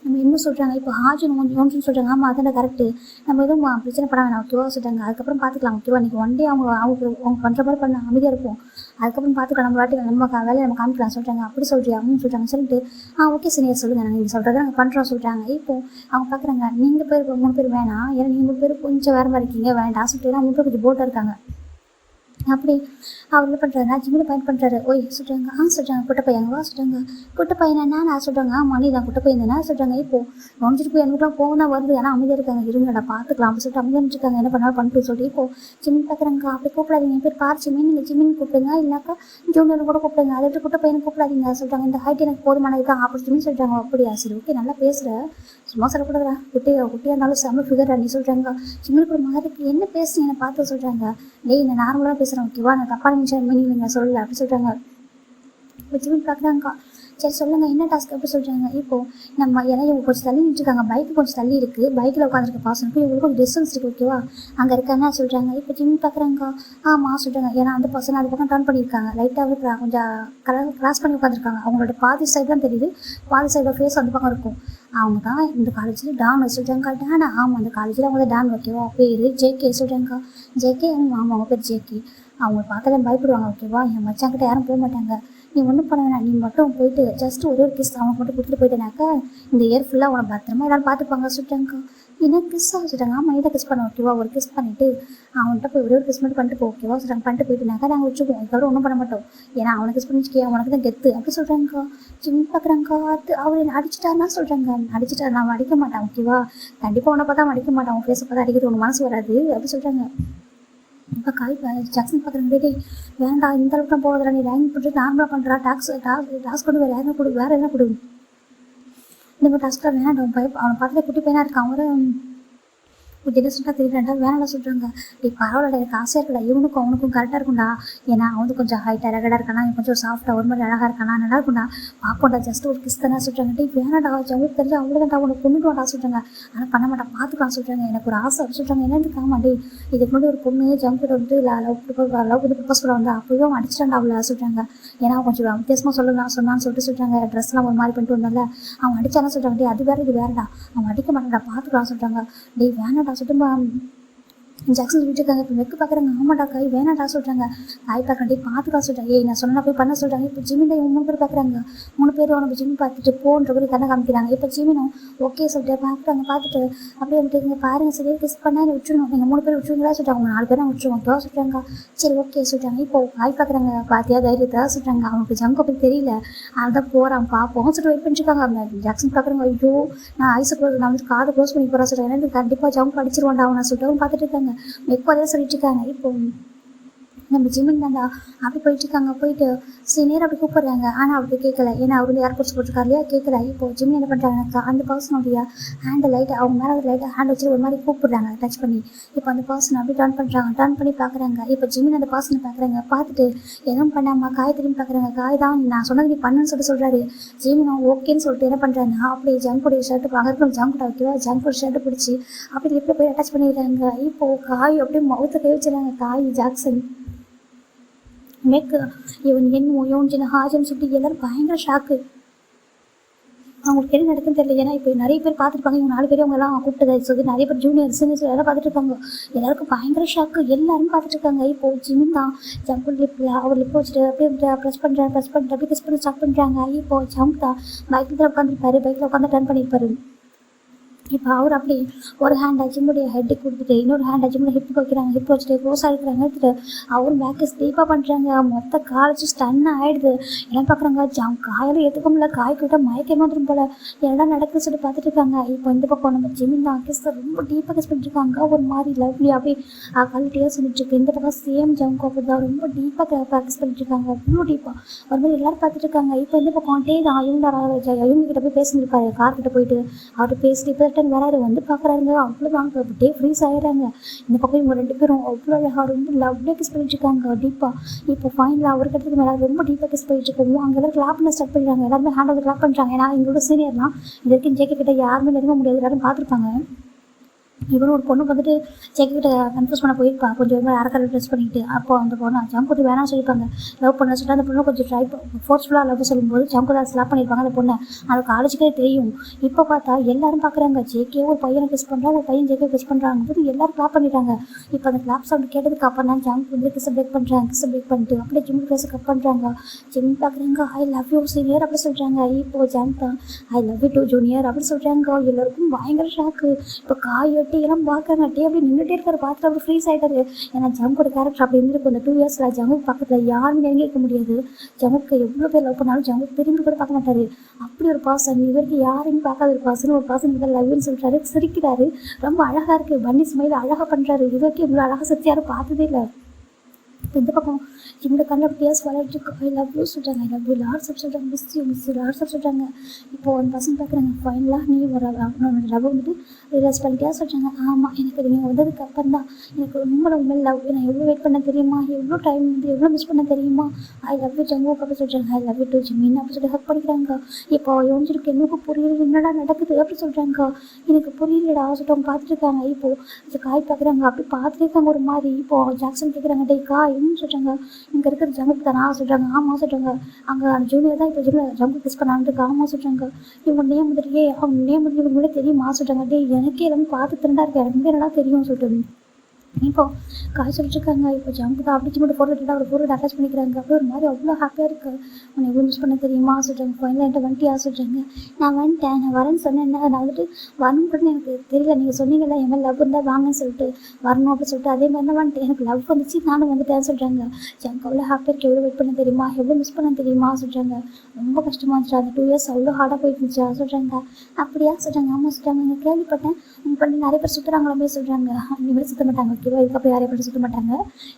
S1: நம்ம என்ன சொல்கிறாங்க. இப்போ ஹாஜன் யோன்ஸுன்னு சொல்கிறாங்க. ஆமாம் அதான கரெக்டு, நம்ம எதுவும் பிரச்சனை பண்ண வேணாம் ஓகேவா சொல்கிறாங்க. அதுக்கப்புறம் பார்த்துக்கலாம் ஓகேவா, இன்றைக்கி ஒன் டே அவங்க பண்ணுற மாதிரி பண்ண அமைதியாக இருக்கும். அதுக்கப்புறம் பார்த்துக்கலாம், நம்ம வாட்டி நம்ம வேலையை நம்ம காமிக்கலாம் சொல்கிறாங்க. அப்படி சொல்கிறியா அப்படின்னு சொல்கிறாங்க. சொல்லிட்டு ஓகே சீனியர் சொல்லுங்கள், நாங்கள் நீங்கள் சொல்கிறத நாங்கள் பண்ணுறோம் சொல்கிறாங்க. இப்போ அவங்க பார்க்குறாங்க, நீங்கள் பேர் 3 பேர் வேணாம், ஏன்னா நீங்கள் 3 பேர் கொஞ்சம் வேறு மாதிரி இருக்கீங்க வேண்டாம் சொல்லிட்டு 3 பேர் கொஞ்சம் போட்டாக இருக்காங்க. அப்படி அவர் என்ன பண்ணுறாரு, ஜிம்மில் பயன் பண்ணுறாரு. ஓய் சொல்கிறாங்க. சொல்கிறாங்க குட்டை பையங்கவா சொல்கிறாங்க. குட்டை பையனா நான் சொல்கிறாங்க. மணி தான் குட்டை பையன் தானே சொல்கிறாங்க. இப்போது நொஞ்சிட்டு போய் எங்களுக்குலாம் போக தான் வருது, ஆனால் அமைதியாக இருக்காங்க. இருங்கடா பார்த்துக்கலாம் அப்படி சொல்லிட்டு அமைதியாக இருக்காங்க. என்ன பண்ணாலும் பண்ணிட்டு சொல்லிட்டு இப்போது ஜிம்மின் பார்க்குறாங்க. அப்படி கூப்பிடாதீங்க, என் பேர் பார்ச்சிமின், நீங்கள் ஜிம்மின் கூப்பிடுங்க, இல்லைனாக்கா ஜூனியர் கூட கூப்பிடுங்க, அதை விட்டு குட்டை பையனை கூப்பிடாதீங்க சொல்கிறாங்க. இந்த ஹைட் எனக்கு போதுமானது தான் அப்படி ஜிம்மின் சொல்கிறாங்க. அப்படியா சரி ஓகே நல்லா பேசுகிற, சும்மா சொல்லக்கூடாதா, குட்டியாக இருந்தாலும் செம்ம ஃபிகர் நீ சொல்கிறாங்க. ஜிம்மினுக்கு ஒரு மாதிரி என்ன பேசுறீங்க என்னை பார்த்து சொல்கிறாங்க. டேய் நான் நார்மலாக பேசுகிறேன் ஓகேவா, நான் தப்பான நிமிஷம் மீனிங் சொல்லலை அப்படி சொல்கிறாங்க. இப்போ ஜிம்மின் பார்க்குறாங்க. சரி சொல்லுங்கள் என்ன டாஸ்க் அப்படி சொல்கிறாங்க. இப்போது நம்ம ஏன்னா இவங்க கொஞ்சம் தள்ளி நின்றுருக்காங்க, பைக்கு கொஞ்சம் தள்ளி இருக்குது, பைக்கில் உட்காந்துருக்க பாசனுக்கு இவங்களுக்கு கொஞ்சம் டிஸ்டன்ஸ் இருக்குது ஓகேவா, அங்கே இருக்காங்க சொல்கிறாங்க. இப்போ ஜிம்மின் பார்க்குறாங்க. ஆமாம் சொல்கிறாங்க. ஏன்னா அந்த பசங்க அது பக்கம் டர்ன் பண்ணியிருக்காங்க, லைட்டாக கொஞ்சம் கிராஸ் பண்ணி உட்காந்துருக்காங்க. அவங்களோட பாதி சைடு தான் தெரியுது, பாதி சைடோட ஃபேஸ் அந்த பக்கம் இருக்கும். அவங்க தான் இந்த காலேஜில் டான் சொல்கிறாங்க. டானா ஆமாம் அந்த காலேஜில் அவங்க தான் டான் ஓகேவா, பேர் ஜேகே சொல்கிறாங்க. ஜேகே ஆமாம் அவங்க பேர் ஜேகே. அவங்க பார்த்தாலும் பயப்படுவாங்க ஓகேவா, என் மச்சாங்கிட்ட யாரும் போக மாட்டாங்க. நீ ஒன்றும் பண்ண வேணாம், நீ மட்டும் போயிட்டு ஜஸ்ட் ஒரு கிஸ் அவனுக்கு மட்டும் கொடுத்துட்டு போயிட்டேனாக்கா இந்த இயர் ஃபுல்லாக உனக்கு பத்திரமா எல்லாரும் பார்த்துப்பாங்க சொல்கிறாங்க. என்ன கிஸ்ஸாக சொல்கிறாங்க. ஆமாம் நீ தான் கிஸ் பண்ண ஓகேவா, ஒரு கிஸ் பண்ணிவிட்டு அவன்கிட்ட போய் ஒரு கிஸ் மட்டும் பண்ணிட்டு போ ஓகேவா சொல்கிறாங்க. பண்ணிட்டு போயிட்டுனாக்கா நாங்கள் வச்சுக்குவோம், இதுக்கப்புறம் ஒன்றும் பண்ண மாட்டோம், ஏன்னா அவனை கிஸ் பண்ணிச்சுக்கே அவனுக்கு தான் கெத்து அப்படி சொல்கிறாங்க. ஜிம் பார்க்குறாங்க. அது அவர் என்ன அடிச்சிட்டாருன்னா சொல்கிறாங்க. அடிச்சிட்டாரு, நான் அடிக்க மாட்டேன் ஓகேவா, கண்டிப்பாக உன்னை பார்த்தா அடிக்க மாட்டான், உன் ஃபேஸை பார்த்தா அடிக்கிறது உனக்கு மனசு வராது அப்படி சொல்கிறாங்க. இப்போ ஜாக்சன் பார்க்குறாங்க. டே வேண்டாம் இந்த அளவுக்கு தான் போவதில்லை, நீ ரேங்க் பண்ணிட்டு நார்மலாக பண்ணுறா, டாஸ்க் கொண்டு வேறு யாரும் கொடு, வேறு என்ன கொடு, இந்த மாதிரி டாஸ்க்காக வேண்டாம். அவனை பார்த்துட்டு குட்டி பையனாக இருக்கான், அவன் ஜெனரேஷனாக தெரியலண்டா வேணாம் சொல்கிறாங்க. பரவாயில்ல எனக்கு ஆசையாக இருக்கடா, இவனுக்கும் அவனுக்கும் கரெக்டாக இருக்கும்டா, ஏன்னா அவனுக்கு கொஞ்சம் ஹைட்டாக ரகடாக இருக்கானா, இவன் கொஞ்சம் சாஃப்டாக ஒரு மாதிரி அழகாக இருக்கானா, நல்லா இருக்கும்டா பார்ப்போம்டா, ஜஸ்ட் ஒரு கிஸ் தானே சொல்கிறாங்க. வேணாடா அவங்களுக்கு தெரிஞ்சு அவ்வளோதான்டா உனக்கு கொண்டுடுவாடா சொல்கிறாங்க. ஆனால் பண்ண மாட்டான் பார்த்துக்கலாம் சொல்கிறாங்க. எனக்கு ஒரு ஆசை அப்படி சொல்கிறாங்க. என்னன்னு காமா டே இதுக்கு முன்னாடி ஒரு பொண்ணு ஜம்கிட்ட வந்து லவ் பண்ணி ப்ரப்போஸ் பண்ண வந்தா, அப்போயும் அவன் அடிச்சிட்டான்டா அவ்வளோ சொல்கிறாங்க. ஏன்னா கொஞ்சம் வித்தியாசமாக சொன்னான்னு சொல்கிறாங்க. ட்ரெஸ்லாம் ஒரு மாதிரி பண்ணிட்டு வந்தால அவன் அடிச்சானா சொல்கிறாங்க. அது வேறு இது வேறடா, அவன் அடிக்க மாட்டான்டா பார்த்துக்கலாம் சொல்கிறாங்க. வேணாடா சொல்லிட்டு ஜாக்சன் சொல்லிட்டு இருக்காங்க. இப்போ வெக்கு பார்க்குறாங்க. ஆமாடா காய் வேணாடா சொல்கிறாங்க. காய் பார்க்குறேன் பார்த்துக்கலாம் சொல்கிறாங்க. நான் சொன்னா போய் பண்ண சொல்கிறாங்க. இப்போ ஜிமின் இவங்க 3 பேர் பார்க்குறாங்க. 3 பேர் அவனுக்கு ஜிம்மி பார்த்துட்டு போன்ற மாதிரி கண்ணை காமிக்கிறாங்க. இப்போ ஜிமினும் ஓகே சொல்லிட்டு பார்க்குறாங்க. பார்த்துட்டு அப்படியே வந்துட்டு இங்கே பாருங்கள் சரியாக டெஸ்ட் பண்ணால் என்ன விட்டுருணும், நீங்கள் 3 பேர் விட்டுருங்களா சொல்கிறாங்க. 4 பேரும் விட்டுருவோம் ஓகேவா சொல்கிறாங்க. சரி ஓகே சொல்கிறாங்க. இப்போ காய் பார்க்குறாங்க. பார்த்தியா தைரியத்தை சொல்கிறாங்க. அவனுக்கு ஜங்க் அப்படி தெரியல, அதான் போகிறான் பார்ப்போம் சொல்லிட்டு வெயிட் பண்ணிட்டுருக்காங்க. ஜாக்சன் பார்க்குறாங்க. ஐயோ நான் ஐஸை க்ளோஸ், நான் வந்து காதை க்ளோஸ் பண்ணி போகிறேன் சொல்கிறேன், எனக்கு கண்டிப்பாக ஜம்ப் அடிச்சிருவான்டா அவனை சொல்லிட்டு பார்த்துட்டு இருக்காங்க. எப்போதே சொல்லிட்டு இருக்காங்க. இப்போ நம்ம ஜிம்மின் தாண்டா அப்படி போயிட்டுருக்காங்க. போயிட்டு சீனியர் அப்படி கூப்பிட்றாங்க. ஆனால் அப்படி கேட்கல, ஏன்னா அவர் வந்து ஏர்போர்ட்ஸ் போட்டிருக்காரு இல்லையா, கேட்கல. இப்போ ஜிம்மின் என்ன பண்ணுறாங்க, அந்த பர்சனுடைய ஹேண்டை லைட்டாக அவங்க மேலே லைட்டாக ஹேண்ட் வச்சு ஒரு மாதிரி கூப்பிட்றாங்க டச் பண்ணி. இப்போ அந்த பர்சன் அப்படி டர்ன் பண்ணுறாங்க. டர்ன் பண்ணி பார்க்குறாங்க. இப்போ ஜிம்மின் அந்த பர்சனை பார்க்குறாங்க. பார்த்துட்டு எதுவும் பண்ணாமல் காய் திரும்பி பார்க்குறாங்க. காய் தான் நான் சொன்னது நீ பண்ணுன்னு சொல்கிறாரு. ஜிம்மினும் ஓகேன்னு சொல்லிட்டு என்ன பண்ணுறாங்க, அப்படியே ஜங்குடைய ஷர்ட்டு அங்கே ஜங்க் வைக்கவா ஜங்குடைய ஷர்ட்டு பிடிச்சி அப்படி எப்படி போய் அட்டாச் பண்ணிடுறாங்க. இப்போது காய் அப்படியே மவுத்தை கை வச்சுறாங்க. காய் ஜாக்சன் மேற்கு இவன் என்ன யோன்ஜின ஹாஜன் சொல்லிட்டு எல்லோரும் பயங்கர ஷாக்கு. அவங்களுக்கு என்ன நடக்குன்னு தெரியல. ஏன்னா இப்போ நிறைய பேர் பார்த்துருப்பாங்க, இவங்க 4 பேரும் அவங்கலாம் கூப்பிட்டதை சொல்லி நிறைய பேர் ஜூனியர் சீனியர்ஸ் எல்லாரும் பார்த்துட்டு இருக்காங்க. எல்லாருக்கும் பயங்கர ஷாக்கு, எல்லாரும் பார்த்துட்டு இருக்காங்க. இப்போ ஜிமின் தான் ஜம்பு லிப்பில் அவர் லிப் வச்சுட்டு அப்படியே ப்ரெஸ் பண்ணிட்டு அப்படியே கிஸ் பண்ணி ஸ்டார்ட் பண்ணுறாங்க. இப்போ ஜம்ப் தான் பைக்கில் தான் உட்காந்துருப்பாரு, பைக்கில் உட்காந்து டர்ன் பண்ணியிருப்பாரு. இப்போ அவர் அப்படி ஒரு ஹேண்ட் ஜிம்முடைய ஹெட்டுக்கு கொடுத்துட்டு இன்னொரு ஹேண்ட் ஜிம்முடைய ஹிப்பு வைக்கிறாங்க, ஹிப் வச்சுட்டு க்ளோஸாக இருக்கிறாங்க எடுத்துட்டு அவர் பேக்கு ஸ்லீப்பாக பண்ணுறாங்க. மொத்த காலேஜ் ஸ்டன் ஆகிடுது. எல்லாம் பார்க்குறாங்க, காயிலும் ஏற்றுக்க முடியல, காய்க்கிட்ட மயக்க வந்துடும் போல, எல்லாம் நடக்குதுன்னு சொல்லி பார்த்துட்டு இருக்காங்க. இப்போ இந்த பக்கம் நம்ம ஜிமின் தான் கிஸ் ரொம்ப டீப்பாக கிஸ் பண்ணிட்டுருக்காங்க, ஒரு மாதிரி லவ்லி அப்படி குவாலிட்டியாக சொல்லிட்டுருக்கு. இந்த பக்கம் சேம் ஜம்ப் அப்படி தான் ரொம்ப டீப்பாக ப்ராக்டிஸ் பண்ணிட்டுருக்காங்க, அவ்வளோ டீப்பாக ஒரு மாதிரி எல்லோரும் பார்த்துட்டு இருக்காங்க. இப்போ இந்த பக்கம் டே தான் இவங்க கிட்ட போய் பேசியிருப்பாரு, கார்கிட்ட போயிட்டு அவர்கிட்ட பேசிட்டு இப்போ ரிட்டன் வராரு, வந்து பார்க்குறாங்க. அவ்வளோதான் டே ஃப்ரீஸ் ஆகிடுறாங்க. இந்த பக்கம் இவங்க 2 பேரும் அவ்வளோ அழகாக ரொம்ப லவ்லியாக கிஸ் பண்ணிட்டு இருக்காங்க டீப்பாக. இப்போ ஃபைனலாக அவருக்கு இடத்துக்கு மேலே ரொம்ப டீப்பாக கிஸ் பண்ணிட்டு இருக்கோம். அங்கே எல்லாரும் கிளாப் பண்ண ஸ்டார்ட் பண்ணிடுறாங்க, எல்லாருமே ஹேண்ட் வந்து கிளாப் பண்ணுறாங்க. ஏன்னா எங்களோட சீனியர்லாம் இது வரைக்கும் ஜேகே கிட்ட யாருமே நெருங்க முடியாது, எல்லாரும் பார்த்துருப்பாங்க. இவரும் ஒரு பொண்ணு வந்துட்டு ஜெக்கிட்ட கன்ஃபியூஸ் பண்ண போயிருப்பா, கொஞ்சம் ஒரு மாதிரி அரைக்கடை ட்ரெஸ் பண்ணிட்டு. அப்போ அந்த பொண்ணு ஜம்குட்டி வேணாம்னு சொல்லியிருப்பாங்க, லவ் பண்ண சொல்லிட்டு அந்த பொண்ணு கொஞ்சம் ஃபோர்ஸ்ஃபுல்லாக லவ் சொல்லும்போது ஜம்குதா ஸ்லாப் பண்ணியிருப்பாங்க அந்த பொண்ணை. அது காலேஜுக்கே தெரியும். இப்போ பார்த்தா எல்லாரும் பார்க்குறாங்க, ஜேகே ஒரு பையனை கிஸ் பண்ணுறாங்க, ஒரு பையன் ஜேகே கிஸ் பண்ணுறாங்க போது எல்லாரும் கிளாப் பண்ணிடுறாங்க. இப்போ அந்த கிளாப் சவுண்ட் கேட்டதுக்கு அப்புறம் தான் ஜம்ப் வந்து கிஸ் பிரேக் பண்ணுறாங்க. கிஸ் பிரேக் பண்ணிட்டு அப்படியே ஜிம் கிளாஸை கட் பண்ணுறாங்க. ஜிம் பார்க்குறாங்க, ஐ லவ் யூ சீனியர் அப்படி சொல்கிறாங்க. இப்போ ஜம்ப் தான் I love you too junior அப்படி சொல்கிறாங்க. எல்லாருக்கும் பயங்கர ஷாக்கு. இப்போ காய் எல்லாம் பார்க்குறாங்க, டே அப்படி நின்றுட்டே இருக்காரு, பார்த்துட்டு அப்படி ஃப்ரீஸ் ஆகிட்டாரு. ஏன்னா ஜம்கோட கேரக்டர் அப்படி இருந்திருக்கு. அந்த 2 இயர்ஸில் ஜம்முக்கு பக்கத்தில் யாருமே நெருங்கி இருக்க முடியாது. ஜம்முக்கு எவ்வளோ பேர் லவ் பண்ணாலும் ஜம்முக்கு திரும்பி கூட பார்க்க மாட்டார். அப்படி ஒரு பாசன், இது வரைக்கும் யாரையும் பார்க்காத ஒரு பாசன், ஒரு பாசன் இதில் லவ்னு சொல்கிறாரு, சிரிக்கிறாரு, ரொம்ப அழகாக இருக்குது, பன்னி ஸ்மைல் அழகாக பண்ணுறாரு. இது வரைக்கும் இவ்வளோ அழகாக சக்தி யாரும் பார்த்ததே இல்லை. இந்த பக்கம் இவங்க கண்ணில் டியர்ஸ் வளர்த்து ஐ லவ் யூ சொல்கிறாங்க, I love you lords of சொல்கிறாங்க, மிஸ் யூ லார்ட்ஸ் ஆஃப் சொல்கிறாங்க. இப்போது அந்த பசங்க பார்க்குறாங்க, ஃபைனலாக நீ ஒரு லவ் வந்துட்டு ரிலீஸ் பண்ணிட்டியா சொல்கிறாங்க. ஆமாம், எனக்கு நீங்கள் வந்ததுக்கு அப்புறம் தான் எனக்கு ரொம்ப ரொம்ப லவ், நான் எவ்வளோ வெயிட் பண்ண தெரியுமா, எவ்வளோ டைம் வந்து எவ்வளோ மிஸ் பண்ண தெரியுமா, ஐ லவ் யூ ஜம்மு அப்படி சொல்கிறாங்க, I love you too Jimin அப்படி சொல்லி ஹக் பண்ணிக்கிறாங்க. இப்போ யோசிச்சிருக்கு, எனக்கு புரியல என்னடா நடக்குது அப்படி சொல்கிறாங்க. எனக்கு புரியலடா சொல்லிட்டு பார்த்துட்டு இருக்காங்க. இப்போது காய் பார்க்குறாங்க, அப்படி பார்த்துட்டு இருக்காங்க ஒரு மாதிரி. இப்போது ஜாக்சன் கேட்குறாங்க, டே காய் சொல்கிறாங்க, இங்கே இருக்கிற ஜம்முக்கு தானா சொல்கிறாங்க. ஆமாம் சொல்கிறாங்க, அங்கே ஜூனியர் தான் இப்போ ஜிம்மில் ஜம்முக்கு கிஸ் பண்ணான்ட்டு ஆமாம் சொல்கிறாங்க. இவங்க நேம் வந்துட்டு அவங்க நேம் வந்து இவங்க கூட தெரியுமா சொல்கிறாங்க. டே எனக்கே எல்லாமே பார்த்து திரண்டா இருக்கு, எனக்கு என்னடா தெரியும் சொல்லிட்டு இப்போ காய் சொல்லிட்டுருக்காங்க. இப்போ ஜம்ப் தான் அப்படி மட்டும் ஃபோட்டோ எடுத்துட்டு அவர் ஃபோட்டோ அட்டாச் பண்ணிக்கிறாங்க. அப்படி ஒரு மாதிரி அவ்வளோ ஹாப்பியாக இருக்குது. உன்னை எவ்வளோ மிஸ் பண்ண தெரியுமா சொல்கிறாங்க. ஃபைனலாக என்கிட்ட வந்துட்டியா சொல்கிறாங்க. நான் வந்துட்டேன், நான் வரேன்னு சொன்னேன், நான் வந்துட்டு வரணும் கூட எனக்கு தெரியல, நீங்கள் சொன்னீங்கல்ல என் மேலே லவ் இருந்தால் வாங்கன்னு சொல்லிட்டு வரணும் அப்படின்னு சொல்லிட்டு அதே மாதிரி தான் வந்துட்டு எனக்கு லவ் வந்துச்சு, நானும் வந்துட்டேன்னு சொல்கிறாங்க. ஜம்ப் அவ்வளோ ஹாப்பியாக இருக்குது, எவ்வளோ வெயிட் பண்ண தெரியுமா, எவ்வளோ மிஸ் பண்ண தெரியுமா சொல்கிறாங்க. ரொம்ப கஷ்டமாக இருந்துச்சு, அந்த 2 இயர்ஸ் அவ்வளோ ஹார்டாக போயிட்டு இருந்துச்சா சொல்கிறாங்க. அப்படியா சொல்கிறாங்க. ஆமாம் சொல்கிறாங்க, நான் கேள்விப்பட்டேன் உங்கள் பண்ணி நிறைய பேர் சுற்றுறாங்களே சொல்கிறாங்க. இனிமேல் சுற்ற மாட்டாங்க ஓகேவா, இதுக்கப்புறம் யாரையும் பண்ணி சுற்ற மாட்டாங்க,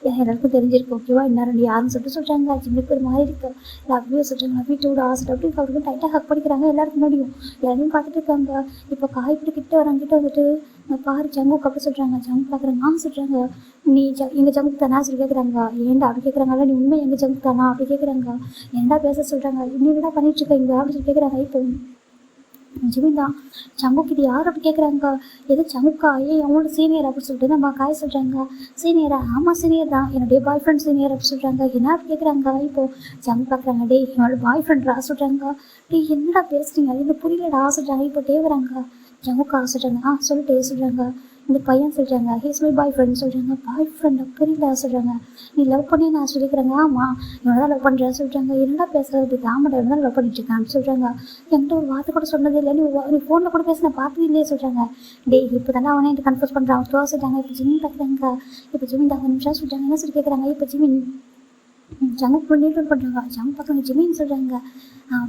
S1: எல்லாருக்கும் தெரிஞ்சிருக்கு ஓகேவா, இன்னும் யாருன்னு சொல்லிட்டு சொல்கிறாங்க. ஜிம்முக்கு ஒரு மாதிரி இருக்குது, லவ் யூ சொல்கிறாங்க, லவ் யூ டூ ஆசை அப்படி அவருக்கும் டைட்டாக ஹக் பண்ணிக்கிறாங்க. எல்லாருக்கும் முடியும், எல்லாரையும் பார்த்துட்டு இருக்காங்க. இப்போ காய்ப்பிட்டு கிட்ட வராங்க, கிட்ட வந்துட்டு நான் பாரு ஜம்முக்கு அப்படி சொல்கிறாங்க. ஜம்முக்கு பார்க்குறாங்க சொல்கிறாங்க, நீ எங்கள் ஜம்முக்கு தானா சொல்லி கேட்குறாங்க. ஏன்டா அப்படி கேட்குறாங்களா, நீ உண்மை எங்கள் ஜம்முக்கு தானா அப்படி கேட்குறாங்க. ஏன்டா பேச சொல்கிறாங்க, நீ என்னடா பண்ணிட்டுருக்க இங்கே அப்படின்னு சொல்லி கேட்குறாங்க. இப்போ ஜிமின் தான் ஜங்குக்கு இது யார் அப்படி கேட்குறாங்க. எது ஜங்குக்கா, அவங்களோட சீனியர் அப்படின்னு சொல்லிட்டு நம்ம காய் சொல்கிறாங்க. சீனியரா, ஆமாம் சீனியர் தான், என்னுடைய பாய் ஃப்ரெண்ட் சீனியர் அப்படி சொல்கிறாங்க. என்ன அப்படி கேட்குறாங்க. இப்போது ஜங்கு பார்க்குறாங்க, டே என்னோட பாய் ஃப்ரெண்ட்ரா சொல்கிறாங்க. டே என்னடா பேசுகிறீங்க, இது புரியலடா சொல்கிறாங்க. இப்போ தேவறாங்க ஜங்குக்கா சொல்கிறாங்க. சொல்லிட்டு சொல்கிறாங்க, இந்த பையன் சொல்கிறாங்க, ஹீஸ் மை பாய் ஃப்ரெண்ட் சொல்கிறாங்க. பாய் ஃப்ரெண்ட் புரியல சொல்கிறாங்க. நீ லவ் பண்ணி நான் சொல்லிக்கிறேங்க. ஆமாம் இவனை தான் லவ் பண்ணுறேன் சொல்கிறாங்க. என்னடா பேசுறது, ஆமாடா இவன் தான் லவ் பண்ணிட்டுருக்கான்னு சொல்கிறாங்க. என்கிட்ட ஒரு வார்த்தை கூட சொன்னது இல்லை, நீ ஃபோனில் கூட பேச நான் பார்த்தது இல்லையே சொல்கிறாங்க. டே இப்போ தானே அவனே என்கிட்ட கன்ஃபியூஸ் பண்ணுறான் அவன் சொல்கிறாங்க. இப்போ ஜிமின் பார்க்குறாங்க. இப்போ ஜிமின் தான் நிமிஷம் சொல்கிறாங்க. என்ன சொல்லி கேட்குறாங்க. இப்போ ஜிமின் ஜங்குக்கு நீட்வல் பண்ணுறாங்க. ஜங்கு பார்க்குறாங்க, ஜிமின்னு சொல்கிறாங்க.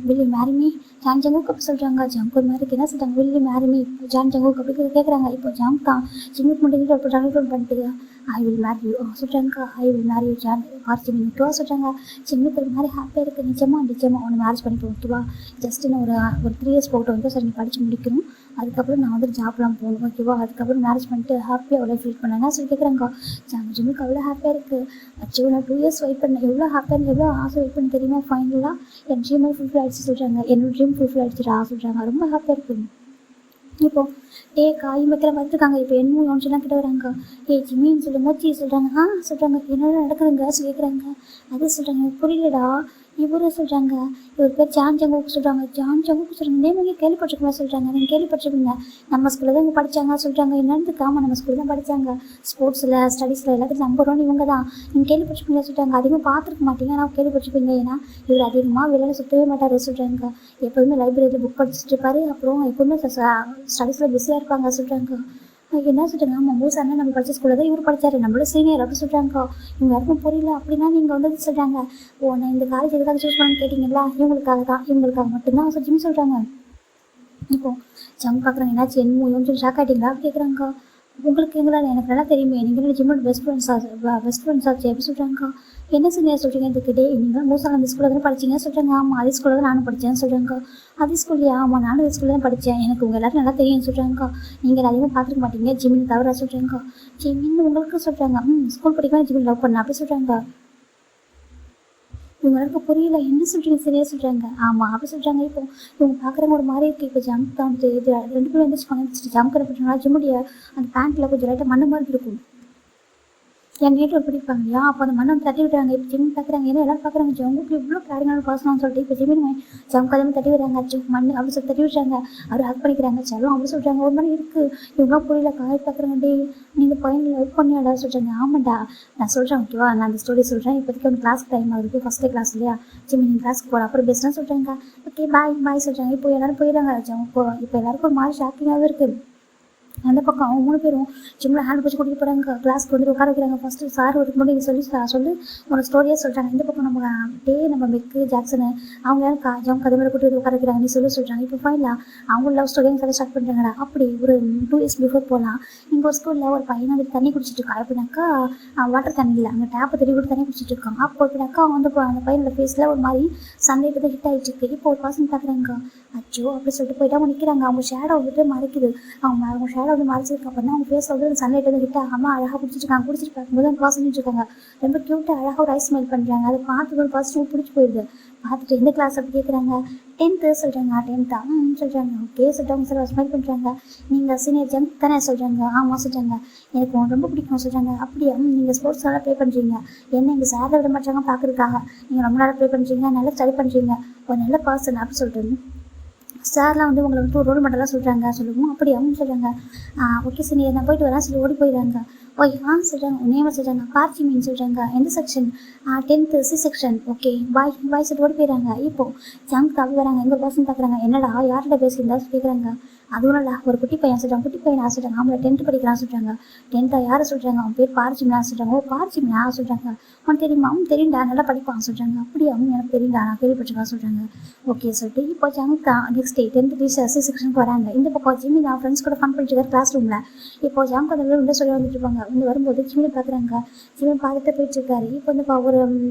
S1: வில்லி மேரிமி ஜான் ஜங்குக்கு அப்படி சொல்கிறாங்க. ஜங்கு ஒரு மாதிரி என்ன சொல்கிறாங்க, வில்லி மேரிமி ஜான் ஜங்குக்கு அப்படி கேட்குறாங்க. இப்போ ஜங்கு தான் ஜிம்முக்கு மட்டும் நீட்வல் பண்ணுறாங்க. நீட்வல் பண்ணிட்டு ஐ வில் மேரி யூ சொல்கிறாங்க. I will marry you John or Jimin டூவா சொல்கிறாங்க. ஜிம்முக்கு ஒரு மாதிரி ஹாப்பியாக இருக்குது. நிஜமாக அவனை மேரேஜ் பண்ணிட்டு ஓகேவா, ஜஸ்ட் நான் ஒரு 3 இயர்ஸ் போட்டு வந்து சரி நீ படித்து முடிக்கணும், அதுக்கப்புறம் நான் வந்து ஜாப்லாம் போகணும் ஓகேவா, அதுக்கப்புறம் மேரேஜ் பண்ணிட்டு ஹாப்பியாக அவ்வளோ ஃபீல் பண்ணேன்னா சொல்லி கேட்குறாங்க. ஜிம்முக்கு அவ்வளோ ஹாப்பியாக இருக்குது. ஆக்சுவலி நான் 2 இயர்ஸ் வெயிட் பண்ணேன், எவ்வளோ ஹாப்பியாக எவ்வளோ ஆசை வெயிட் பண்ண தெரியுமா. ஃபைனலாக என் ட்ரீம் ஃபுல்ஃபில் ஆகிடுச்சு சொல்கிறாங்க. என்னோட ட்ரீம் ஃபுல்ஃபில் ஆகிடுச்சுடா சொல்கிறாங்க. ரொம்ப ஹாப்பியாக இருக்குது. இப்போது காய் வைக்கிற வந்துருக்காங்க. இப்போ என்ன யோசிச்சுலாம் கிட்ட வராங்க. ஜிமின்னு சொல்லி மோச்சி சொல்கிறாங்க. சொல்கிறாங்க என்னென்ன நடக்குதுங்க சொல்லி கேட்குறாங்க. அது சொல்கிறாங்க புரியலடா, இவரும் சொல்கிறாங்க, இவர் பேர் ஜான் ஜங்குக்கு சொல்கிறாங்க. ஜான் ஜங்குக்கு சொல்கிறாங்க, நேம் இங்கே கேள்விப்பட்டிருக்கோம் சொல்கிறாங்க. நீங்கள் கேள்விப்பட்டிருப்பீங்க, நம்ம ஸ்கூலில் தான் இங்கே படித்தாங்க சொல்கிறாங்க. என்னதுக்கு? ஆமாம், நம்ம ஸ்கூலில் தான் படித்தாங்க. ஸ்போர்ட்ஸில் ஸ்டடீஸில் எல்லாத்துக்கும் நம்பர் 1 இவங்க தான். நீங்கள் கேள்விப்பட்டிருப்பீங்க சொல்கிறாங்க. அதிகமாக பார்த்துருக்க மாட்டீங்க, ஆனால் கேள்விப்பட்டிருப்பீங்க. ஏன்னா இவர் அதிகமாக வெளியில் சுற்றவே மாட்டார் சொல்கிறாங்க. எப்போதுமே லைப்ரரியில் புக் படிச்சுட்டு இருப்பார். அப்புறம் எப்போதுமே ஸ்டடீஸில் பிஸியாக இருப்பாங்க சொல்கிறாங்க. என்ன சொல்கிறாங்க, ஆமாம் மூசானா நம்ம படித்த ஸ்கூலில் தான் இவர் படித்தார், நம்மளோட சீனியர் அப்படி சொல்கிறாங்க. இவங்க யாருக்கும் புரியல. அப்படின்னா நீங்கள் வந்து சொல்கிறாங்க, நான் இந்த காலேஜ் எதுக்காக சூஸ் பண்ணணும்னு கேட்டிங்களா, இவங்களுக்காக தான், இவங்களுக்காக மட்டும்தான் சொல்லி சொல்கிறாங்க. இப்போது ஜம் பார்க்குறாங்க, என்னாச்சு என்ன சொல்லி ஷாக் ஆகிட்டீங்களா அப்படி கேட்குறாங்க. உங்களுக்கு எங்களால் எனக்கு நல்லா தெரியுமே, நீங்கள் ஜிம்மோட பெஸ்ட் ஃப்ரெண்ட்ஸ் ஆச்சு எப்படி சொல்கிறாங்க. என்ன சீனியர் சொல்கிறீங்க இதுக்கு? டே நீங்கள் மூசால அந்த ஸ்கூலில் தானே படிச்சிங்க சொல்கிறாங்க. ஆமாம், அதே ஸ்கூலில் தான் நானும் படித்தேன்னு சொல்கிறாங்க. அதே ஸ்கூல்லையா? ஆமாம், நானும் அதே ஸ்கூலில் தான் படித்தேன், எனக்கு உங்கள் எல்லாரும் நல்லா தெரியும்னு சொல்கிறாங்க. நீங்கள் அதிகமாக பார்த்துருக்க மாட்டீங்க, ஜிம்மின் தவிர சொல்கிறாங்க. ஜிம்மின் உங்களுக்கு சொல்கிறாங்க. ஸ்கூல் படிக்கணும் ஜிம்மின் லவ் பண்ண அப்படி சொல்கிறாங்க. இவங்களுக்கு புரியல, என்ன சொல்கிறீங்க சரியாக சொல்கிறாங்க. ஆமாம் அப்படி சொல்கிறாங்க. இப்போ இவங்க பார்க்குறவங்க ஒரு மாதிரி இருக்குது. இப்போ ஜம்ப் தான் வந்து இது 2 பேரும் எழுந்திரிச்சு ஜம்ப் கடைப்பிடிச்சா ஜிம்முடைய அந்த பேண்ட்டில் கொஞ்சம் லைட்டாக மண்ணு மாதிரி இருக்கும். என் நேட்டு ஒரு பிடிப்பாங்க இல்லையா, அப்போ அந்த மண்ணை வந்து தட்டி விடுறாங்க. இப்போ ஜிம் பார்க்குறாங்க, ஏன்னா எல்லாரும் பார்க்குறாங்க ஜம்முக்கு இவ்வளோ கேரிங்கான பர்சனான்னு சொல்லிட்டு இப்போ ஜிம்மின் ஜம்ப் கதமே தட்டி விடுறாங்க. மண் அப்படி சொல்லி தட்டி விடுறாங்க. அவர் ஹக் பண்ணிக்கிறாங்க. செல்லம் அப்படி சொல்கிறாங்க. ஒரு மாதிரி இருக்குது. இவ்வளோ புரியல. காய் பார்க்குறாங்க. டே நீங்கள் பையனை லவ் பண்ணியாடா சொல்கிறாங்க. ஆமாண்டா நான் சொல்கிறேன் ஓகேவா, நான் அந்த ஸ்டோரி சொல்கிறேன். இப்போதைக்கு ஒரு கிளாஸ் டைம் ஆகுது, ஃபஸ்ட்டே கிளாஸ் இல்லையா, ஜிம்மி நீங்கள் கிளாஸ்க்கு போகிற அப்புறம் பேசுகிறேன்னு சொல்கிறாங்க. ஓகே பாய் சொல்கிறாங்க. இப்போ எல்லோரும் போயிடுறாங்க. இப்போ எல்லாருக்கும் ஒரு மாதிரி ஷாக்கிங்காகவே இருக்குது. அந்த பக்கம் அவங்க 3 பேரும் ஜிம்மில் ஹேண்ட் பிடிச்சி கூட்டிகிட்டு போகிறாங்க. கிளாஸ்க்கு வந்து உட்கார வைக்கிறாங்க. ஃபஸ்ட்டு சார் ஒரு முன்னாடி சொல்லி ஒரு ஸ்டோரியாக சொல்கிறாங்க. இந்த பக்கம் நம்ம மெக்கு ஜாக்சனு அவங்க யாரும் ஜம் கதை மேலே கூட்டி வந்து உட்கார வைக்கிறாங்க. நீ சொல்கிறாங்க. இப்போ ஃபைனலாக அவங்க லவ் ஸ்டோரியாக கதை ஸ்டார்ட் பண்ணுறாங்கடா. அப்படி ஒரு 2 இயர்ஸ் பிஃபோர் போகலாம். இங்கே ஒரு ஸ்கூலில் ஒரு பையனை வந்து தண்ணி குடிச்சிட்டு இருக்கா. எப்படின்னாக்கா வாட்டர் தண்ணி இல்லை, அங்கே டேப்பை தண்ணி கூட தண்ணி குடிச்சிட்டு இருக்காங்க. அப்போ எப்படின்னாக்கா வந்து அந்த பையனோட ஃபேஸில் ஒரு மாதிரி சண்டைட்டு தான் ஹிட் ஆகிட்டு இருக்கு. இப்போ ஒரு பர்சன் பார்க்குறாங்க. அச்சோ அப்படி சொல்லிட்டு போயிட்டு அவங்க நிற்கிறாங்க. அவங்க ஷேடோ வந்துட்டு மறைக்குது. அவங்க ஷேடோ வந்து மறைச்சதுக்கு அப்புறம் அவங்க ஃபேஸில் வந்து சன்லைட் வந்து ஹிட் ஆகாமல் அழகாக குடிச்சிருக்காங்க. குடிச்சிட்டு பார்க்கும்போது அவங்க பாஸ் இருக்காங்க. ரொம்ப க்யூட்டாக அழகாக ஒரு ஐஸ் ஸ்மெல் பண்ணுறாங்க. அதை பார்த்துட்டு ஃபர்ஸ்ட் பிடிச்சி போயிடுது. பார்த்துட்டு எந்த கிளாஸ் அப்படி கேட்குறாங்க. 10th சொல்கிறாங்க. 10th சொல்கிறாங்க. ஓகே சொல்லிட்டு சார் ஸ்மெல் பண்ணுறாங்க. நீங்கள் சீனியர் ஜங்க் தானே சொல்கிறாங்க. ஆமாம் சொல்கிறாங்க. எனக்கு ரொம்ப பிடிக்கும் சொல்கிறாங்க. அப்படியே நீங்கள் ஸ்போர்ட்ஸ் நல்லா ப்ளே பண்ணுறீங்க, என்ன எங்கள் சாரை விட மாட்டாங்க பார்க்குறதுக்காக, நீங்கள் ரொம்ப நல்லா ப்ளே பண்ணுறீங்க, நல்லா ஸ்டடி பண்ணுறீங்க, ஒரு நல்ல பர்சன் அப்படி சொல்லிட்டு சார்லாம் வந்து உங்களை வந்து ஒரு ரோல் மாடலாக சொல்கிறாங்க சொல்லுவோம். அப்படி அவங்க சொல்கிறாங்க. ஓகே சீனியர் நான் போயிட்டு வரேன் சொல்லி ஓடி போயிடுறாங்க. சொல்கிறாங்க. நேம் சொல்கிறாங்க. பார்ச்சி மீன் சொல்கிறாங்க. எந்த section? 10th C section. Okay bye சொல்லிட்டு ஓடி போயிடுறாங்க. இப்போது ஜங்க் தவி வராங்க. எங்கள் பர்சன் பார்க்குறாங்க. என்னடா யார்கிட்ட பேசியிருந்தா கேட்குறாங்க. அதுவும் இல்லை ஒரு குட்டி பையன் சொல்கிறாங்க. குட்டி பையன் சொல்கிறாங்க. அவங்கள 10th படிக்கிறான்னு சொல்கிறாங்க. 10th யாரை சொல்கிறாங்க? அவன் பேர் பார்ச்சிமினா சொல்கிறாங்க. பார்ச்சிமினா சொல்கிறாங்க. அவன் தெரியுமா? அவன் தெரியும்டா, நல்லா படிப்பான் சொல்கிறாங்க. அப்படி அவங்க எனக்கு தெரியும்டா, நான் கேள்விப்பட்டிருக்கான்னு சொல்கிறாங்க. ஓகே சொல்லிட்டு இப்போ ஜங்க் நெக்ஸ்ட் 10th C செக்ஷனுக்கு வராங்க. இந்த பக்கம் ஜிம்மி நான் ஃப்ரெண்ட்ஸ் கூட ஃபன் பண்ணிட்டு இருக்காரு கிளாஸ் ரூமில். இப்போ ஜங்க் அந்த உள்ள சொல்லி வந்துட்டு இருப்பாங்க. வந்து வரும்போது ஜிம்மி பார்க்குறாங்க. ஜிம்மி பார்த்துட்டு போயிட்டுருக்காரு. இப்போ வந்து ஒரு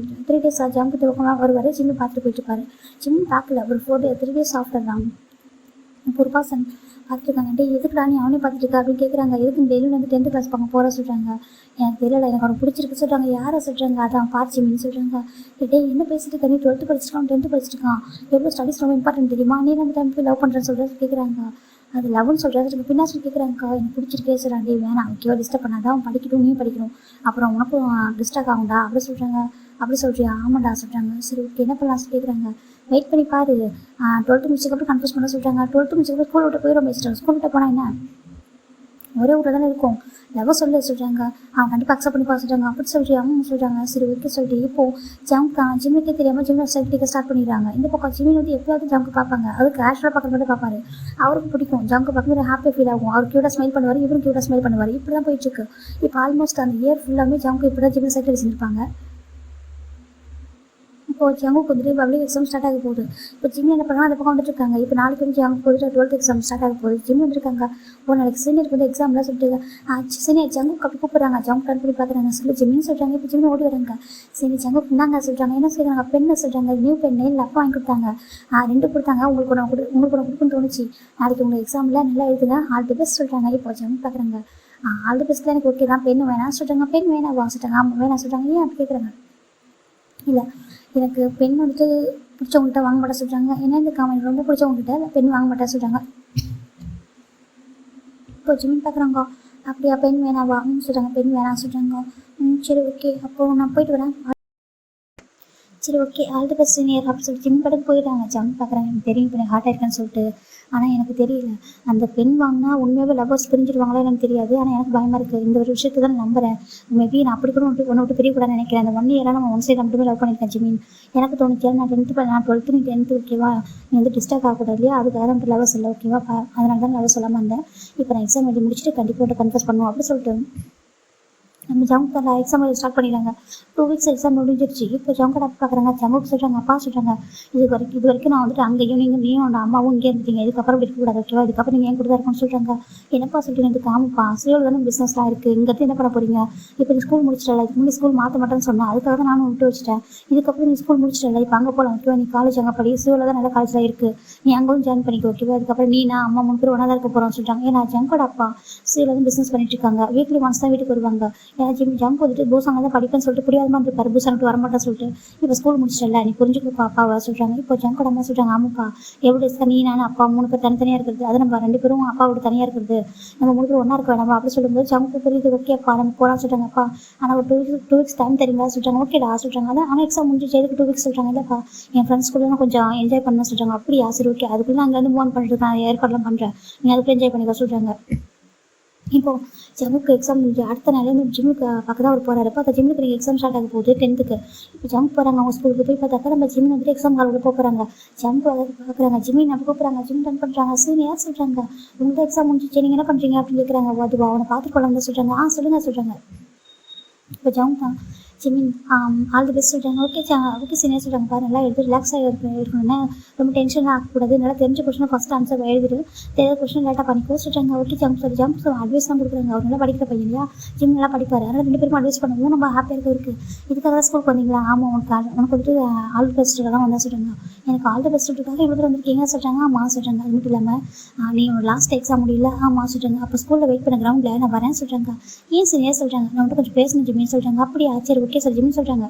S1: 3 days ஜங்க் பக்கமாக வருவார். ஜிம்மி பார்த்துட்டு போயிட்டுருப்பாரு. ஜிம்மி பார்க்கல. ஒரு 3 days ஆஃப்டர் தான் இப்போ ஒரு பர்சன் பார்த்துருக்காங்க. டே எதுக்குடா நீ அவனே பார்த்துட்டு இருக்கா அப்படின்னு கேட்குறாங்க. எதுக்கு டெய்லியும் வந்து 10th கிளாஸ் பார்க்க போகிற சொல்கிறாங்க. எனக்கு தெரியல, எனக்கு அவனுக்கு பிடிச்சிருக்கு சொல்கிறாங்க. யாரை சொல்கிறாங்க? அதான் பார்ச்சிமின்னு சொல்கிறாங்க. டே என்ன பேசிட்டு இருக்க, நீ 12th படிச்சிருக்கான் 10th படிச்சிருக்கான், எவ்வளோ ஸ்டடீஸ் ரொம்ப இம்பார்ட்டன்ட் தெரியுமா, நீ அந்த டைம் போய் லவ் பண்ணுறேன்னு சொல்கிறது கேட்குறாங்க. அது லவ்னு சொல்கிறது பின்னாடி கேட்குறாங்கக்கா. எனக்கு பிடிச்சிருக்கே சொல்கிறாங்க. டே வேணாம் ஓகேவா, டிஸ்டர்ப் பண்ணாதான் அவன் படிக்கட்டும், நீ படிக்கணும், அப்புறம் உனக்கும் டிஸ்டர்ப் ஆகும்டா அப்படி சொல்கிறாங்க. அப்படி சொல்கிறியா? ஆமாண்டா சொல்கிறாங்க. சரி ஓகே என்ன பண்ணலாம் கேட்குறாங்க. வெயிட் பண்ணி பாரு, 12th முடிச்சதுக்கப்புறம் கன்ஃபியூஸ் பண்ண சொல்கிறாங்க. 12th முடிச்சதுக்கப்புறம் ஸ்கூல் விட்டு போயிடும் பேசிட்டாங்க. ஸ்கூல் விட்டு போனால் என்ன ஒரே ஊரில் தானே இருக்கும், லவ் சொல்ல சொல்கிறாங்க. அவன் கண்டிப்பாக அக்செப்ட் பண்ணி பார்க்க சொல்கிறாங்க. அப்படி சொல்லிட்டு அவங்க சொல்கிறாங்க. சரி ஓகே சொல்லிட்டு இப்போது ஜிம்முக்கே தெரியாமல் ஜிம்மில் செல்ஃபிட்டிக்க ஸ்டார்ட் பண்ணிடுறாங்க. இந்த பக்கம் ஜிம்மி வந்து எப்போயாவது ஜங்கு பார்ப்பாங்க. அது கேஷுவலாக பார்க்குற மட்டும் பார்ப்பாரு. அவருக்கு பிடிக்கும் ஜங்கு பார்க்கும்போது ஹாப்பியாக ஃபீல் ஆகும். அவர் க்யூட்டாக ஸ்மைல் பண்ணுவார், இவரும் க்யூட்டாக ஸ்மைல் பண்ணுவார். இப்படி தான் போயிட்டுருக்கு. இப்போ ஆல்மோஸ்ட் அந்த இயர் ஃபுல்லாமே ஜங்கு இப்படி தான் ஜிம்மில் செட்டில் வச்சுருப்பாங்க. இப்போ ஜங்குக்கு வந்துட்டு பப்ளிக் எக்ஸாம் ஸ்டார்ட் ஆக போகுது. இப்போ ஜிம்மி என்ன பண்ணால் அந்த பக்கம் வந்துட்டு இருக்காங்க. இப்போ நாளைக்கு வந்து ஜங்கு போயிட்டு 12th எக்ஸாம் ஸ்டார்ட் ஆக போகுது. ஜிம்மி வந்துருக்காங்க. ஒரு நாளைக்கு சீனியருக்கு வந்து எக்ஸாம்லாம் சொல்லிட்டு சீனியர் ஜங்குக்கு அப்படி கூப்பிட்றாங்க. ஜங்கு ட்ரான் பண்ணி பார்க்குறாங்க. சொல்லி ஜிம்மின்னு சொல்கிறாங்க. இப்போ ஜிம்மி ஓடி வராங்க. சரி ஜங்குக்கு இருந்தாங்க சொல்கிறாங்க. என்ன சொல்கிறாங்க? பெண்ணை சொல்கிறாங்க. நியூ பெண்ணு இல்லை அப்பா வாங்கி கொடுத்தாங்க. 2 கொடுத்தாங்க. உங்களுக்கு ஒன்று கொடுக்குன்னு தோணுச்சு. நாளைக்கு உங்கள் எக்ஸாமில் நல்லா எழுதுங்க, ஆல் தி பெஸ்ட் சொல்கிறாங்க. இப்போ ஜங்கு பார்க்குறாங்க. ஆல் தி பெஸ்ட்டில் எனக்கு ஓகே தான், பெண் வேணாம் சொல்கிறாங்க. பெண் வேணாம் வா சொல்கிறாங்க. ஆமாம் வேணாம் சொல்கிறாங்க. ஏன் அப்படி கேட்குறாங்க. இல்லை எனக்கு பெண் வந்துட்டு பிடிச்சவங்ககிட்ட வாங்க மாட்டேன் சொல்கிறாங்க. என்ன இந்த காமெடி ரொம்ப பிடிச்சவங்ககிட்ட பெண் வாங்க மாட்டேன் சொல்கிறாங்க. இப்போ ஜிம்மி பார்க்குறாங்க. அப்படியா பெண் வேணாவா சொல்கிறாங்க. பெண் வேணாம் சொல்கிறாங்க. சரி ஓகே அப்போது நான் போயிட்டு வரேன். சரி okay all the best senior அப்படின்னு சொல்லிட்டு ஜிம் படம் போயிடுறாங்க. ஜம் பார்க்குறாங்க, எனக்கு தெரியும் இப்போ ஹார்ட் ஆயிருக்குன்னு சொல்லிட்டு. ஆனால் எனக்கு தெரியல அந்த பெண் வாங்கினா உண்மையாகவே லவ்வர்ஸ் பிரிஞ்சிருவாங்களா எனக்கு தெரியாது. ஆனால் எனக்கு பயமாக இருக்குது. இந்த ஒரு விஷயத்தை தான் நம்புறேன். மேபி நான் அப்படி கூட ஒன்று விட்டு பிரியக்கூடாதுன்னு நினைக்கிறேன். அந்த 1 இயராக நம்ம ஒன் சைடு மட்டுமே லவ் பண்ணியிருக்கேன் ஜிமின். எனக்கு தோணுச்சு நான் 12th நீ 10th ஓகேவா, நீ வந்து டிஸ்டர்ப் ஆகக்கூடாது இல்லையா, அதுக்காக தான் லவ்வர்ஸ் இல்லை ஓகேவா, அதனால தான் லவ் சொல்லாமல் இருந்தேன். இப்போ நான் எக்ஸாம் எழுதி முடிச்சுட்டு கண்டிப்பாக கன்ஃபர்ஸ் பண்ணுவோம் அப்படின்னு சொல்லிட்டு நம்ம ஜம்முக்கு எக்ஸாம் ஸ்டார்ட் பண்ணிடுறாங்க. 2 வீக்ஸ் எக்ஸாம் முடிஞ்சிருச்சு. இப்போ ஜம்முக்கு அப்பா பார்க்குறாங்க. ஜம்முக்கு சொல்கிறாங்க, அப்பா சொல்கிறாங்க, இது வரைக்கும் நான் வந்துட்டு அங்கேயும் நீயும் உன்னோட அம்மாவும் இங்கே இருந்துட்டீங்க, இதுக்கப்புறம் இப்படி இருக்கக்கூடாது ஓகேவா, இதுக்கப்புறம் நீங்கள் ஏன் கூட தான் இருக்கும்னு சொல்கிறாங்க. என்னப்பா சொல்கிறீங்க, இதுக்கு ஆமாப்பா சியோவில் தானே பிஸ்னஸ்லாம் இருக்குது, இங்கே என்ன பண்ண போகிறீங்க, இப்போ நீ ஸ்கூல் முடிச்சிட்டல, இதுக்கு முன்னாடி ஸ்கூல் மாற்ற மாட்டேன்னு சொன்னேன், அதுக்காக தான் நானும் விட்டு வச்சிட்டேன். இதுக்கப்புறம் நீ ஸ்கூல் முடிச்சிட்டல, இப்போ அங்கே போகலாம் ஓகேவா, நீ காலேஜ் அங்கே படி, சியோவில் தான் நல்ல காலேஜில் இருக்குது, நீ அங்கே ஜாயின் பண்ணிக்கோ ஓகேவா, இதுக்கப்புறம் நீ நான் அம்மா 3 பேர் ஒன்றா தான் இருக்க போகிறோம்னு சொல்கிறாங்க. ஏன்னா ஜங்கோட அப்பா சியோவில் தான் பிஸ்னஸ் பண்ணிட்டு இருக்காங்க. வீக்லி ஒன்ஸ் தான் வீட்டுக்கு வருவாங்க. ஏன்னா ஜங்க் வந்துட்டு பூசாங்க தான் படிப்பேன்னு சொல்லிட்டு புரியாத மாதிரி இருப்பாரு. பூசாங்கிட்டு வரமாட்டேன்னு சொல்லிட்டு இப்போ ஸ்கூல் முடிச்சிடல, நீ புரிஞ்சுக்கப்பா அப்பாவை சொல்கிறாங்க. இப்போ ஜங்கோட அம்மா சொல்கிறாங்க, ஆமாப்பா எவ்வளோ டேஸ்க்கா நீ நான் அப்பா 3 பேர் தனித்தனியாக இருக்கிறது, அது நம்ம 2 பேரும் அப்பாவோட தனியாக இருக்கிறது, நம்ம 3 பேரும் ஒன்றா இருக்க வேணாமா அப்படி சொல்லும்போது ஜங்கு புரியுது ஓகேப்பா நம்ம போகலான்னு சொல்கிறாங்க. அப்பா ஆனால் ஒரு 2 வீக்ஸ் டைம் தெரியுங்களா சொல்கிறாங்க. ஓகேடா சொல்கிறாங்க. அதான் ஆனால் எக்ஸாம் முடிஞ்சிச்சு, எதுக்கு 2 வீக்ஸ் சொல்கிறாங்க. இல்லைப்பா என் ஃப்ரெண்ட்ஸ் கூட கொஞ்சம் என்ஜாய் பண்ணணும்னு சொல்கிறாங்க. அப்படியா சரி ஓகே, அதுக்குள்ளே அங்கேருந்து மூவ் ஆன் பண்ணிட்டு நான் ஏற்பாடுலாம் பண்ணுறேன், நீ அதுக்குள்ளே என்ஜாய் பண்ணிக்க சொல்கிறாங்க. இப்போது ஜம்முக்கு எக்ஸாம் முடிஞ்சு அடுத்த நாளே இந்த ஜிம்முக்கு பார்க்க தான் அவர் போகிறாரு. அப்போ அந்த ஜிம்முக்கு நீங்கள் எக்ஸாம் ஸ்டார்ட் ஆக போகுது 10th. இப்போ ஜம்ப் போகிறாங்க அவங்க ஸ்கூலுக்கு. போய் பார்த்தாக்கா நம்ம ஜிம் வந்துட்டு எக்ஸாம் ஹாலில் போகிறாங்க. ஜம்ப் பார்க்குறாங்க, ஜிம்மின் அப்படி கூப்பிட்றாங்க, ஜிம் ரன் பண்ணுறாங்க. சீனியர் சொல்கிறாங்க, உங்கள் எக்ஸாம் முடிஞ்சிச்சு நீங்கள் என்ன பண்ணுறீங்க அப்படின்னு கேட்குறாங்க. அதுவா அவனை பார்த்து கொள்ளாம தான் சொல்கிறாங்க. சொல்லுங்கள் சொல்கிறாங்க. இப்போ ஜம்ப் தான் ஜிமின் ஆல் தி பெஸ்ட் சொல்கிறாங்க. ஓகே சீனியர் சொல்கிறாங்க, பாரு நல்லா எழுதி ரிலாக்ஸாக இருக்கணும்னா ரொம்ப டென்ஷன் ஆகக்கூடாது, நல்லா தெரிஞ்ச கொஸ்டினை ஃபஸ்ட் ஆன்சர் எழுதிட்டு தெரியாத கொஸ்டின் லேட்டாக பண்ணிக்கோ சொல்கிறாங்க. ஓகே ஜம்ப் அட்வைஸ் தான் கொடுக்குறாங்க. அவர் நல்லா படிக்கிற பையன் இல்லையா, ஜிம் நல்லா படிப்பார், அதனால் 2 பேருக்கும் அட்வைஸ் பண்ணுவோம், நம்ம ஹாப்பியாக இருக்குது. இதுக்காக தான் ஸ்கூலுக்கு வந்தீங்களா, ஆமாம் உனக்கு வந்துட்டு ஆல் தி பெஸ்ட் தான் வந்தால் சொல்கிறாங்க. எனக்கு ஆல் தி பெஸ்ட்டுக்காக இவ்வளோ தூரம் வந்துருக்கீங்க சொல்கிறாங்க. ஆமாம் சொல்கிறாங்க. அது மட்டும் இல்லாமல் நீ லாஸ்ட் எக்ஸாம் முடியல, ஆமாம் சொல்கிறாங்க. அப்போ ஸ்கூலில் வெயிட் பண்ண கிரவுண்டில் நான் வரேன்னு சொல்கிறாங்க. ஏன் சீனியர் சொல்கிறாங்க, நான் வந்துட்டு கொஞ்சம் பேசணும் ஜிம்மின்னு சொல்கிறாங்க. அப்படியா சரி ஓகே சார் ஜிம்மின்னு சொல்கிறாங்க.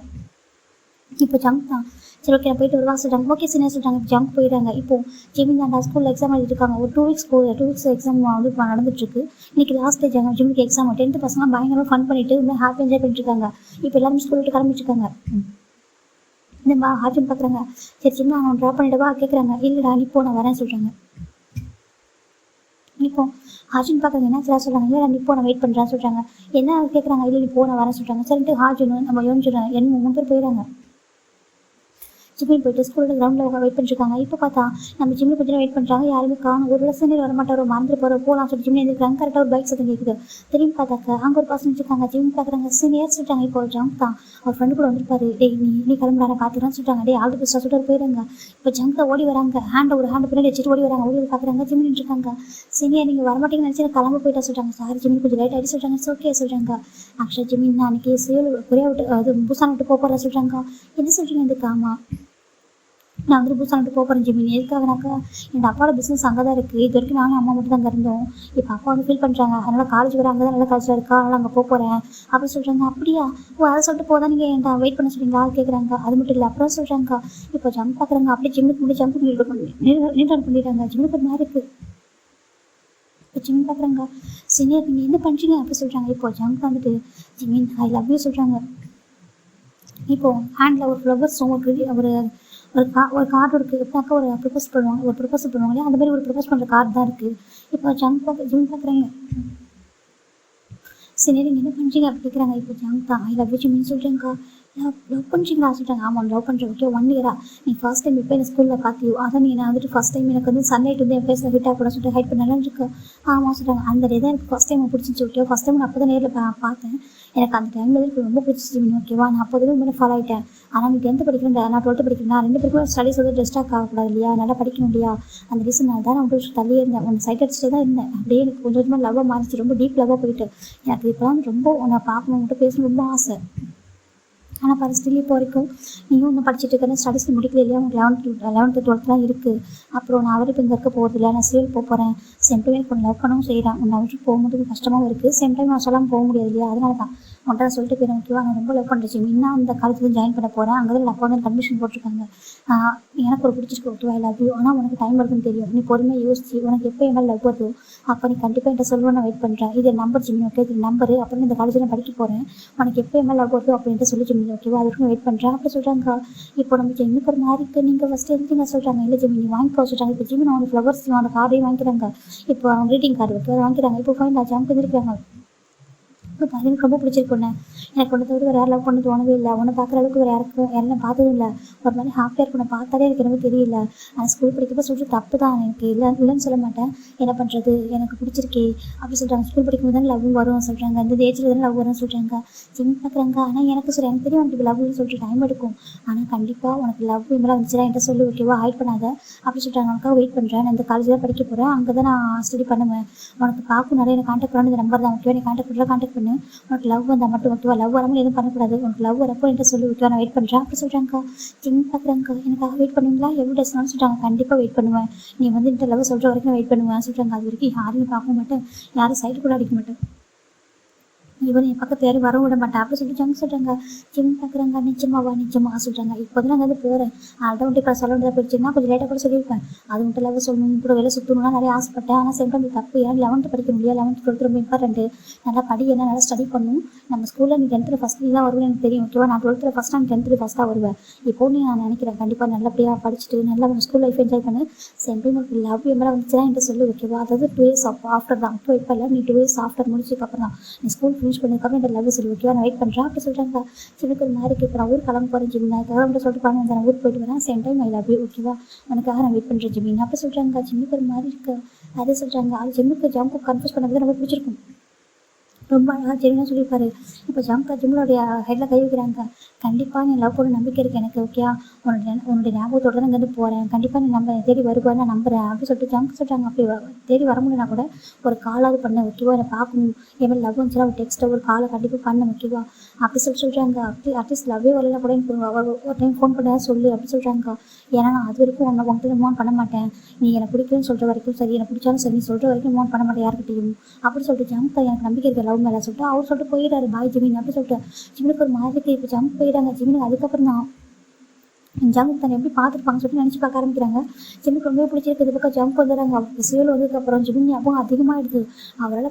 S1: இப்போ ஜம்ப் தான் சரி ஓகே நான் போயிட்டு வருவா சொல்கிறாங்க. ஓகே சீனியர் சொல்கிறாங்க. ஜம்ப் போயிடுறாங்க. இப்போது ஜிம்மின் அந்த ஸ்கூலில் எக்ஸாம் எழுதிருக்காங்க. ஒரு 2 வீக்ஸ் எக்ஸாம் வந்து நடந்துட்டுருக்கு. இன்றைக்கி லாஸ்ட் டே ஜிம்முக்கு எக்ஸாம் 10th பசங்க பயங்கரமாக ஃபன் பண்ணிவிட்டு இன்னும் ஹாப்பி என்ஜாய் பண்ணிட்டுருக்காங்க. இப்போ எல்லாரும் ஸ்கூல் விட்டு கிளம்பிட்டுருக்காங்க. இந்த ஹாப்பின்னு பார்க்குறாங்க. சரி ஜிம் நான் ட்ராப் பண்ணிவிடவா கேட்குறாங்க. இல்லைடா நீ போ நான் வரேன்னு சொல்கிறாங்க. இப்போ ஹாஜின் பார்க்குறாங்க, என்ன சார் சொல்கிறாங்க. இல்லை நீ போ நான் வெயிட் பண்ணுறேன்னு சொல்கிறாங்க. என்ன கேட்குறாங்க. இல்லை நீ போ நான் வரேன்னு சொல்கிறாங்க. சரிட்டு ஹாஜின் நம்ம யோசிச்சுடுறாங்க. 3 பேர் போயிடுறாங்க. ஜிம்மில் போயிட்டு ஸ்கூலில் கிரவுண்டில் வெயிட் பண்ணிருக்காங்க. இப்போ பார்த்தா நம்ம ஜிம்மில் கொஞ்சம் வெயிட் பண்ணுறாங்க. யாருமே காணும். ஒரு சீனியர் வரமாட்டாரோ மறந்துட்டு போகிற போகலாம் சொல்லி ஜிம்மில் எழுந்திருக்காங்க. கரெக்டாக ஒரு பைக் சத்தம் கேட்குது. திரும்பி பார்த்தாக்க அங்கே ஒரு பசங்க இருக்காங்க. ஜிம் பார்க்குறாங்க. சீனியர் சொல்லிட்டாங்க. இப்போ ஜம்ப் தான் அவர் ஃப்ரெண்டு கூட வந்துருப்பாரு. நீ கிளம்புறாங்க பார்த்துக்கலாம்னு சொல்லிட்டாங்க. ஆல் தி பெஸ்ட் சொல்லிட்டு போயிடுறாங்க. இப்போ ஜம்ப் தான் ஓடி வராங்க. ஒரு ஹேண்ட் பின்னாடி வச்சுட்டு ஓடி வராங்க. ஓடி பார்க்குறாங்க ஜிம்மில் இருக்காங்க. சீனியர் நீங்கள் வரமாட்டீங்கன்னு நினச்சி கிளம்ப போயிட்டா சொல்கிறாங்க. சார் ஜிம்மில் கொஞ்சம் லேட் ஆகிட்டு சொல்கிறாங்க. ஓகே சொல்கிறாங்க. ஆக்சுவலாக ஜிம்மின் நான் அன்றைக்கி சேல் குறையா விட்டு அது பூசான விட்டு போகிறதா சொல்கிறாங்க. என்ன சொல்கிறீங்க இதுக்கு? ஆமாம் நான் வந்துட்டு பூசானிட்டு போகிறேன் ஜிம்மின். எதுக்காகனாக்கா எங்கள் அப்பாவோட பிஸ்னஸ் அங்கே தான் இருக்குது. இது வரைக்கும் நானும் அம்மா மட்டும் தான் அங்கே இருந்தோம். இப்போ அப்பா வந்து ஃபீல் பண்ணுறாங்க, அதனால் காலேஜ் வர அங்கே தான் நல்ல காலேஜில் இருக்கா, அதனால் அங்கே போகிறேன் அப்படின்னு சொல்கிறாங்க. அப்படியா அதை சொல்லிட்டு போதான் நீங்கள் என்கிட்ட வெயிட் பண்ண சொல்கிறீங்களா கேட்குறாங்க. அது மட்டும் இல்லை அப்புறம் சொல்கிறாங்க. இப்போ ஜம்ப் பார்க்குறாங்க. அப்படியே ஜிம்முக்கு முன்னாடி ஜம்ப் நீட்டாக பண்ணிடுறாங்க. ஜிம்முக்கு ஒரு மாதிரி இருக்குது. இப்போ ஜிம் பார்க்குறாங்க. சீனியர் நீங்கள் என்ன பண்ணுறீங்க அப்படி சொல்கிறாங்க. இப்போ ஜம்ப் வந்துட்டு ஜிம்மின் ஐ லவ் யூ சொல்கிறாங்க. இப்போது ஹேண்டில் ஒரு ஃப்ளவர்ஸும் ஒரு கார்டு இருக்குது. எப்படினாக்கா ஒரு ப்ரப்போஸ் பண்ணுவாங்க இல்லையா, அந்த மாதிரி ஒரு ப்ரப்போஸ் பண்ணுற கார்டு தான் இருக்குது. இப்போ ஜிம் பார்க்குறாங்க. சரி நீங்கள் என்ன பண்ணுறீங்க அப்படி கேட்குறாங்க. இப்போ ஜம்ப் தான் ஐ லவ் யூ ஜிம்மின்னு சொல்கிறேங்க்கா. லவ் பண்ணுறீங்களா சொல்லிட்டாங்க. ஆமாம் லவ் பண்ணுறேன். ஓகே 1 இயரா நீ ஃபர்ஸ்ட் டைம் இப்போ என்ன ஸ்கூலில் பார்த்தியோ அதான் நீ நான் வந்துட்டு ஃபஸ்ட் டைம் எனக்கு வந்து சன்லைட் வந்து என் ஃபேஸில் ஹிட் ஆகக்கூடாது சொல்லிட்டு ஹைட் பண்ணலாம் இருக்கு. ஆமாம் சொல்கிறாங்க. அந்த டே தான் எனக்கு ஃபஸ்ட் டைம் பிடிச்சிச்சு. ஓகே ஃபஸ்ட் டைம் நான் அப்போ தான் நேரில் பார்த்தேன். எனக்கு அந்த டைமில் எனக்கு ரொம்ப பிடிச்சிச்சு ஓகேவா. நான் அப்போ தான் ரொம்ப ஃபாலோ ஆகிட்டேன். ஆனால் நீ 10th படிக்கிறேன், நான் 12th படிக்கிறேன். 2 பேருக்கும் ஸ்டடீஸ் வந்து டிஸ்ட்ராக்ட் ஆகக்கூடாது இல்லையா, நல்லா படிக்கணும் இல்லையா, அந்த ரீசன் தான் நான் வந்து தள்ளியே இருந்தேன். உன்னை சைட் அடிச்சுட்டு தான் இருந்தேன். அப்படியே எனக்கு கொஞ்சம் கொஞ்சமாக லவ்வாக மாறிச்சு. ரொம்ப டீப் லவ்வாக போயிட்டு எனக்கு இப்போலாம் ரொம்ப உன்னை பார்க்கணும் மட்டும் பேசணும் ரொம்ப ஆசை. ஆனால் பாரு ஸ்டில் இப்போ வரைக்கும் நீயும் இன்னும் படிச்சுட்டு இருக்கேன், ஸ்டடீஸ் முடிக்கல இல்லையா, உங்களுக்கு 11th 12th இருக்குது. அப்புறம் நான் அவரு இப்போ இங்கே இருக்க போகிறது இல்லை, நான் சீரியல் போகிறேன். சேம் டைம் எனக்கு லவ் பண்ணவும் செய்கிறேன். உன்னை விட்டு போகும்போது கஷ்டமாகவும் இருக்குது. சேம் டைம் நான் சொல்லாமல் போக முடியாது இல்லையா, அதனால தான் உன்ட்ட சொல்லிட்டு போயிடும். ஓகேவா நான் ரொம்ப லவ் பண்ணுறேன். இன்னும் அந்த காலேஜில் ஜாயின் பண்ண போகிறேன். அங்கே தான் அப்பா வந்து எனக்கு அட்மிஷன் போட்டிருக்காங்க. எனக்கு ஒரு பிடிச்சிருக்கு. Okay I love you. ஆனால் உனக்கு டைம் வருதுன்னு தெரியும். நீ பொறுமையாக யோசிச்சு உனக்கு எப்போ என் மேலே லவ் வருதோ அப்போ நீ கண்டிப்பாக என்கிட்ட சொல்லுவேன். நான் வெயிட் பண்ணுறேன். இது நம்பர் ஜிம்மி. ஓகே இது நம்பரு. அப்புறம் இந்த காலேஜில் நான் படிக்க போகிறேன். உனக்கு எப்போ என் மேலே லவ் வருதோ அப்படின்ட்டு சொல்லி ஜிம்மி. ஓகேவா, அது வரைக்கும் வெயிட் பண்ணுறேன் அப்படி சொல்கிறாங்க. இப்போ நம்ம ஜிம்முக்கு ஒரு மாதிரி இருக்குது, நீங்கள் ஃபஸ்ட்டு எழுதிங்க சொல்கிறாங்க. இல்லை ஜிம்மி நீ வாங்கிக்கோ சொல்கிறாங்க. இப்போ ஜிம்மி நான் ஃப்ளவர்ஸ் அந்த கார்டையும் வாங்கிக்கிறாங்க. இப்போ அவங்க க்ரீட்டிங் கார்டு ஓகே வாங்கிக்கிறாங்க. இப்போ ஃபைன் நான் ஜம்ப் எழுதிருக்காங்க. இப்போ எனக்கு ரொம்ப பிடிச்சிருக்கு ஒன்று, எனக்கு ஒன்று தவிர வேறு யாரும் லவ் பண்ண தோணவே இல்லை. ஒன்று பார்க்குற அளவுக்கு வேறு யாரும் பார்த்ததும் இல்லை. ஒரு மாதிரி ஹாப்பியாக இருக்கும். ஒன்று பார்த்தாலே எனக்கு ரொம்ப தெரியல. ஆனால் ஸ்கூல் படிக்கிறப்ப சொல்லிட்டு தப்பு தான், எனக்கு இல்லைன்னு சொல்ல மாட்டேன். என்ன பண்ணுறது, எனக்கு பிடிச்சிருக்கே அப்படி சொல்கிறாங்க. ஸ்கூல் படிக்கும்போது தானே லவ் வரும் சொல்கிறாங்க. இந்த ஏஜில் தானே லவ் வரும்னு சொல்கிறாங்க. ஜிம் பார்க்குறாங்க. ஆனால் எனக்கு எனக்கு தெரியும் உனக்கு லவ்னு சொல்லிட்டு டைம் எடுக்கும். ஆனால் கண்டிப்பாக உனக்கு லவ் இதெல்லாம் வந்துச்சுன்னா என்கிட்ட சொல்லி ஓகேவா, ஹைட் பண்ணாத அப்படி சொல்கிறாங்க. உனக்காக வெயிட் பண்ணுறேன். நான் இந்த காலேஜ் தான் படிக்க போகிறேன், அங்கே தான் நான் ஸ்டடி பண்ணுவேன். உனக்கு பார்க்கும் நிறைய எனக்கு கான்டாக்ட் பண்ண இந்த நம்பர் தான் ஓகேவா, நீ கான்டாக்ட் பண்ணு. உனக்கு லவ் வந்தால் மட்டும் ஓகேவா, லவ் வராமல் எதுவும் பண்ணக்கூடாது. உனக்கு லவ் வரப்போ என்கிட்ட சொல்லி ஓகேவா, நான் வெயிட் பண்ணுறேன் அப்படி சொல்கிறாங்க. ஜிம் பார்க்குறாங்க. எனக்காக வெயிட் பண்ணுவீங்களா, எவ்வளோ டேஸ்னாலும் சொல்கிறாங்க. கண்டிப்பாக வெயிட் பண்ணுவேன். நீ வந்து இந்த லவ் சொல்கிற வரைக்கும் வெயிட் பண்ணுவேன் சொல்கிறாங்க. அது வரைக்கும் யாரையும் பார்க்க மாட்டேன், யாரும் சைடு கூட அடிக்க மாட்டேன். இவன் என் பக்கத்து யாரும் வர விட மாட்டேன் அப்படி சொல்லிட்டு ஜங்க் சொல்கிறாங்க. ஜிம் பார்க்குறாங்க. நிச்சயமாக சொல்கிறாங்க. இப்போ தான் நான் வந்து போகிறேன். அதான் வந்துட்டு இப்போ சொல்ல வேண்டியதாக போயிடுச்சுன்னா கொஞ்சம் லேட்டாக கூட சொல்லியிருப்பேன். அது மட்டும் இல்லாமல் சொல்லணும் கூட வேலை சுற்றணும்னா நிறைய ஆசைப்பட்டேன். ஆனால் சென்ட் வந்து தப்பு. ஏன்னா 11th படிக்க முடியாது, 11th 12th ரொம்ப இம்பார்ட்டன்ட்டு. நல்லா படி, என்ன நல்லா ஸ்டடி பண்ணணும். நம்ம ஸ்கூலில் நீ 10th ஃபஸ்ட் நீ தான் வருவேன் எனக்கு தெரியும் ஓகேவா. நான் 12th ஃபஸ்ட், நான் 10th ஃபஸ்ட்டாக வருவேன். இப்போ நீ நான் நினைக்கிறேன் கண்டிப்பாக நல்லபடியாக படிச்சுட்டு நல்லா ஸ்கூல் லைஃப் என்ஜாய் பண்ணு. சென்ட் உங்களுக்கு லவ் எல்லாம் வந்துச்சுன்னா என்கிட்ட சொல்லு ஓகேவா. அதாவது 2 years ஆஃப்டர் தான். இப்போ இல்லை, நீ 2 years ஆஃப்டர் முடிச்சதுக்கப்புறம் தான் நீ ஸ்கூல் ஃபினிஷ் பண்ணதுக்கப்புறம் இந்த லவ் சொல்லி ஓகேவா, நான் வெயிட் பண்ணுறேன் அப்படி சொல்கிறாங்க. சிவனுக்கு ஒரு மாதிரி இப்போ நான் ஊர் கிளம்ப போகிறேன் ஜிம்மி, நான் கிளம்ப சொல்லிட்டு பண்ண நான் ஊருக்கு போயிட்டு வரேன். Same time I love you ஓகேவா, உனக்காக நான் வெயிட் பண்ணுறேன் ஜிம்மி அப்படி சொல்கிறாங்க. ஜிம்மிக்கு ஒரு மாதிரி இருக்குது. அதே சொல்கிறாங்க. அது ஜிம்முக்கு ஜம்ப் கன்ஃபியூஸ் பண்ணது ரொம்ப பிடிச்சிருக்கும். ரொம்ப அழகாக ஜெரினா சொல்லியிருப்பாரு. இப்போ ஜிம்முடைய ஹெட்டில் கை வைக்கிறாங்க. கண்டிப்பாக நீ லவ் பண்ண நம்பிக்கை இருக்குது எனக்கு ஓகே, உன்னுடைய ஞாபகத்தோடு தான் இங்கேருந்து போகிறேன். கண்டிப்பாக நீ நம்ம தேடி வருவான்னு நான் நம்புகிறேன் அப்படி சொல்லிட்டு ஜங்க் சொல்கிறாங்க. அப்படி தேடி வர முடியலனா கூட ஒரு காலாவது பண்ண ஓகேவா, என்னை பார்க்கணும். என் மேலே லவ் வந்துச்சுன்னா ஒரு டெக்ஸ்ட்டை ஒரு காலை கண்டிப்பாக பண்ண ஓகேவா அப்படி சொல்கிறாங்க. அப்படி அட்லீஸ்ட் லவ்வே வரலாம் கூட எனக்கு ஒரு டைம் ஃபோன் பண்ண சொல்லு அப்படி சொல்கிறாங்க. ஏன்னா நான் அது வரைக்கும் உங்கள்கிட்ட மூவ் பண்ண மாட்டேன். நீ எனக்கு பிடிக்குன்னு சொல்கிற வரைக்கும் சரி, எனக்கு பிடிச்சாலும் சரி, நீ சொல்கிற வரைக்கும் மூவ் பண்ண மாட்டேன் யார்கிட்டையும் அப்படி சொல்லிட்டு ஜங்க் எனக்கு நம்பிக்கை இருக்குது லவ் மேலே சொல்லிட்டு அவர் சொல்லிட்டு போயிடாரு. பாய் ஜிமின் அப்படி சொல்லிட்டு ஜிமினுக்கு ஒரு மாதிரி இப்போ ஜம்ப் போயிடாங்க. ஜிமினுக்கு அதுக்கப்புறம் தான் ஜம்ப் தன்னை எப்படி பார்த்துருப்பாங்க சொல்லிட்டு நினச்சி பார்க்க ஆரம்பிக்கிறாங்க. ஜிம்முக்கு ரொம்ப பிடிச்சிருக்கு. இது பக்கம் ஜம்ப் வந்துடுறாங்க. அவங்க சேல் வந்ததுக்கப்புறம் ஜிமின் ஞாபகம் அதிகமாகிடுது. அவரால்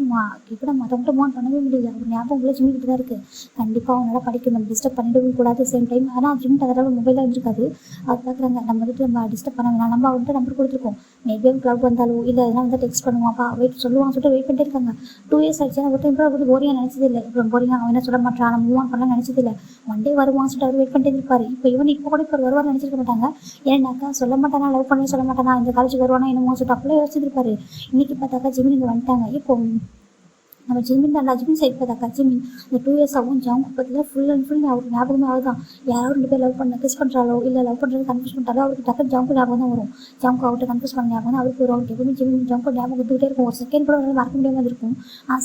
S1: இப்போ மற்றவங்கள்ட்ட மூவ் பண்ணவே முடியல. அவர் ஞாபகம் உள்ள ஜிம்மிக்கிட்டு தான் இருக்குது. கண்டிப்பாக அவங்களால படிக்கணும், நம்ம டிஸ்டர்ப் பண்ணிடவும் கூடாது சேம் டைம். ஆனால் ஜிம்மிட்டு அதோட மொபைலாக இருந்திருக்காது. அவர் பார்க்குறாங்க நம்ம வந்துட்டு நம்ம டிஸ்டர்ப் பண்ண வேணாம், நம்ம அவர்கிட்ட நம்பர் கொடுத்துருக்கோம். மேபி அவங்க க்ளப் வந்தாலும் இல்லை அதெல்லாம் வந்து டெக்ஸ்ட் பண்ணுவாப்பா வெயிட் சொல்லுவாங்க சொல்லிட்டு வெயிட் பண்ணிட்டே இருக்காங்க. 2 years ஆச்சு. ஒரு டைம் வந்து போரியாக நினச்சது இல்லை. இப்போ போரியாக அவன் என்ன சொல்ல மாட்டான், நம்ம மூவ் பண்ணலாம் நினச்சது இல்லை. ஒன் டே வருவான்னு சொல்லிட்டு அவர் வெயிட் பண்ணிட்டு இருப்பார். இப்போ இப்போ கூட இப்போ வருவார் நினச்சிருக்க மாட்டாங்க. ஏன்னாக்கா சொல்ல மாட்டானா, லவ் பண்ணி சொல்ல மாட்டானா, இந்த காலேஜ் வருவானா என்னமோ சொல்லிட்டு அப்படியே யோசிச்சிருப்பாரு. இன்னைக்கு பார்த்தாக்கா ஜிமின் இங்கே வந்துட்டாங்க. இப்போ நம்ம ஜிமின் தான் ஜிமின் சைட் பார்த்தாக்கா ஜிமின் இந்த 2 years ஆகும். ஜவுக்கு பார்த்தீங்கன்னா ஃபுல் அண்ட் ஃபுல் அவருக்கு ஞாபகமே ஆகுதான். யாரோ 2 பேர் லவ் பண்ண கிஸ் பண்ணுறாலோ இல்லை லவ் பண்ணுறது கன்ஃபியூஸ் பண்ணுறாலோ அவருக்கு டக்கு ஜவுக்கு ஞாபகம் தான் வரும். ஜவுக்கு அவர்கிட்ட கன்ஃபியூஸ் பண்ண ஞாபகம் தான் அவருக்கு வரும். அவருக்கு எப்பவுமே ஜிமின் ஜவுக்கு ஞாபகம் கொடுத்துக்கிட்டே இருக்கும். ஒரு செகண்ட் கூட அவரால் மறக்க முடியாமல் இருக்கும்.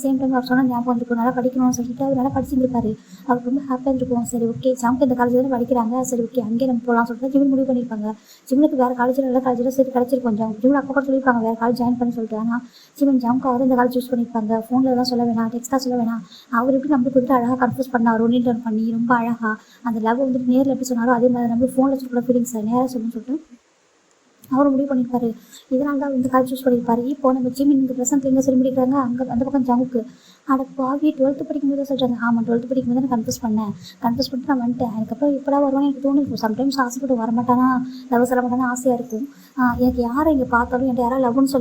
S1: சேம் டைம் அவர் சொன்ன ஞாபகம் இருக்கும். நல்லா படிக்கணும்னு சொல்லிட்டு அவர் நல்லா படிச்சிருப்பாரு. அவருக்கு ரொம்ப ஹாப்பியாக இருக்கும். சரி ஓகே ஜவுக்கு இந்த காலேஜில் தான் படிக்கிறாங்க, சரி ஓகே அங்கே நம்ம போகலாம் சொல்லிட்டு ஜிமின் முடிவு பண்ணியிருப்பாங்க. ஜிமினுக்கு வேறு காலேஜில் நல்ல காலேஜில் சரி கிடச்சிருக்கும். ஜிமின் அப்போ கூட சொல்லியிருப்பாங்க வேறு காலேஜ் ஜாயின் பண்ணி சொல்லிட்டு. ஆனால் ஜிமின் ஜவுக்காக இந்த காலேஜ் சூஸ் பண்ணியிருப்பாங்க. ஃபோனில் எல்லாம் சொல்ல வேணாம், டெக்ஸ்ட்டாக சொல்ல வேணாம். அவர் எப்படி நம்மளுக்கு வந்துட்டு அழகாக கன்ஃபியூஸ் பண்ணார், ஒன் டர்ன் பண்ணி ரொம்ப அழகாக அந்த லவ் வந்துட்டு நேரில் எப்படி சொன்னாரோ அதே மாதிரி நம்ம ஃபோனில் சொல்கிற ஃபீலிங்ஸ் நேராக சொல்லணும்னு சொல்லிட்டு அவர் முடிவு பண்ணியிருப்பாரு. இதனால தான் இந்த காலேஜ் சூஸ் பண்ணியிருப்பாரு. இப்போ நம்ம ஜிமின் இந்த ப்ரெசென்ட் எங்கே சொல்லி முடிக்கிறாங்க, அங்கே அந்த பக்கம் ஜவுக்கு அட பாவி 12th படிக்கும்போது சொல்கிறாங்க. ஆமாம் 12th படிக்கும்போது நான் கன்ஃபியூஸ் பண்ணிட்டு நான் வந்துட்டேன். அதுக்கப்புறம் இப்போலாம் வருவானு எனக்கு தோணும். சம்டைம்ஸ் ஆசைப்பட்டு வரமாட்டானா, லவ் சொல்ல மாட்டானா ஆசையாக இருக்கும். எனக்கு யாரை இங்கே பார்த்தாலும் என்கிட்ட யாராவது லவ்னு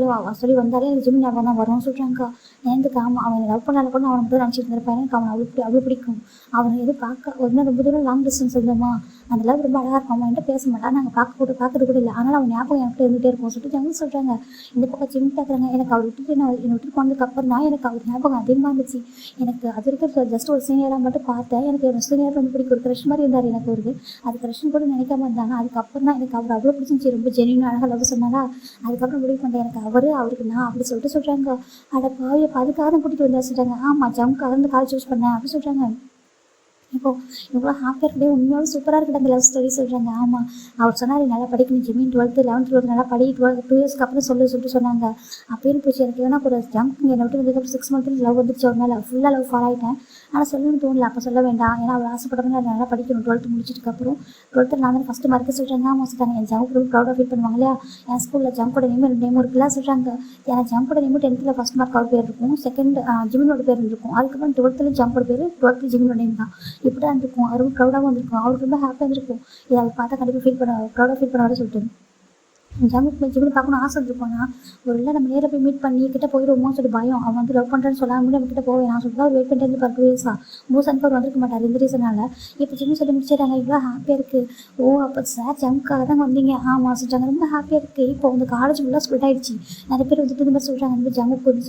S1: சொல்லி வந்தாலே எனக்கு ஜிமின் ஞாபகம் தான் வரும்னு சொல்கிறாங்க. எனக்கு ஆமாம் அவன் லவ் பண்ணாலும் கூட அவனை மட்டும் நினச்சிட்டு இருந்திருப்பேன். எனக்கு அவன் அவ்வளோ பிடிக்கும். அவனை எதுவும் பார்க்க ஒரு நாள் ரொம்ப தூரம் லாங் டிஸ்டன்ஸ் இருந்தோமா, அந்த லவ் ரொம்ப அழகாக இருக்கும். அவன் என்கிட்ட பேச மாட்டான், நாங்கள் பார்க்கறது கூட இல்லை. ஆனால் அவன் ஞாபகம் எனக்கு இருந்துகிட்டே இருக்கும் சொல்லிட்டு ஜங்கு சொல்கிறாங்க. இந்த பக்கம் ஜிம் பார்க்குறாங்க. எனக்கு அவர் விட்டுட்டு என்னை விட்டு போனதுக்கப்புறம் தான் எனக்கு அவர் ஞாபகம் அதிகமாக இருந்துச்சு. எனக்கு அது வரைக்கும் ஜஸ்ட் ஒரு சீனியராக மட்டும் பார்த்தேன். எனக்கு ஒரு சீனியர் ரொம்ப பிடிக்கும். ஒரு க்ரஷ் மாதிரி இருந்தார் எனக்கு. அது க்ரஷ்னு கூட நினைக்காம இருந்தாங்க. அதுக்கப்புறம் தான் எனக்கு அவர் அவ்வளோ பிடிச்சிருந்துச்சி. ரொம்ப ஜென்யூனாக அழகாக லவ் சொன்னாரா. அதுக்கப்புறம் முடிவு பண்ணிட்டேன் எனக்கு அவருக்கு நான் அப்படி சொல்கிறாங்க. அட பாவி அதுக்காக தான் கூட்டிகிட்டு வந்தா சொல்கிறாங்க. ஆமாம் ஜம்க்காக இருந்து காலேஜ் சூஸ் பண்ணேன் அப்படி சொல்கிறாங்க. இப்போ இவ்வளோ ஹாப்பியாக இருக்கே, உண்மையாகவே சூப்பராக இருக்குது அந்த லவ் ஸ்டோரி சொல்கிறாங்க. ஆமாம் அவர் சொன்னார் நல்லா படிக்கணும் ஜிமின் 12th 11th 12th நல்லா படி 2 yearsக்கு அப்புறம் சொல்லிட்டு சொன்னாங்க. அப்படின்னு போச்சு எனக்கு. ஏன்னா ஒரு ஜம்ப் என்னை விட்டு வந்ததுக்கப்புறம் 6 months லவ் வந்துச்சு. ஒரு மேலே ஃபுல்லாக லவ் ஃபாலோ ஆகிட்டேன். ஆனால் சொல்லணும்னு தோணல. அப்போ சொல்ல வேண்டாம், ஏன்னா அவர் ஆசைப்பட்டவங்க அதை நல்லா படிக்கணும். 12th முடிச்சதுக்கப்புறம் 12th நான் தான் ஃபஸ்ட்டு மார்க்கு சொல்கிறாங்க. ஆமாம் சொல்கிறாங்க. என் ஜம்ப் ரொம்ப ப்ரௌடாக ஃபீல் பண்ணுவாங்க இல்லையா, என் ஸ்கூலில் ஜம்போட நேம் இருக்குல்ல சொல்கிறாங்க. ஏன்னா ஜம்போட நேம் 10th ஃபஸ்ட் மார்க் அவர் பேர் இருக்கும், செகண்ட் ஜிமினோட பேர் இருக்கும். அதுக்கப்புறம் 12th ஜம்போட பேர், 12th ஜிமினோட நேம் தான். இப்படி தான் இருந்திருக்கும். அது ரொம்ப ப்ரௌடாகவும் இருந்திருக்கும். அவருக்கு ரொம்ப ஹாப்பியாக இருந்திருக்கும். இதை அதை பார்த்தா கண்டிப்பாக ப்ரௌடாக ஃபீல் பண்ணுவாரு சொல்லிட்டு ஜிம்னு பார்க்கணும் ஆசை இருக்கும். ஆனால் ஒரு இல்லை நம்ம நேரில் போய் மீட் பண்ணி கிட்ட போயிடுவோமோ சொல்லி பயம். அவன் வந்து லவ் பண்ணுறேன்னு சொல்லாமல் நம்ம கிட்ட போவேன் நான் சொல்லிட்டு வெயிட் பண்ணிட்டு இருந்து 2 இயர்ஸா மூசனுக்கு அவர் வந்திருக்க மாட்டார் இந்த ரீசனால். இப்போ ஜிம்மு சொல்லி முடிச்சிடறாங்க. இவ்வளோ ஹாப்பியாக இருக்குது. ஓ அப்போ சார் ஜம்முக்காக தான் வந்தீங்க. ஆமாம் சொல்லிட்டாங்க. ரொம்ப ஹாப்பியாக இருக்குது. இப்போ வந்து காலேஜ் ஃபுல்லாக ஸ்ப்ளிட் ஆகிடுச்சு. நிறைய பேர் வந்துட்டு இந்த மாதிரி சொல்கிறாங்க. இந்த ஜம்முக்கு வந்து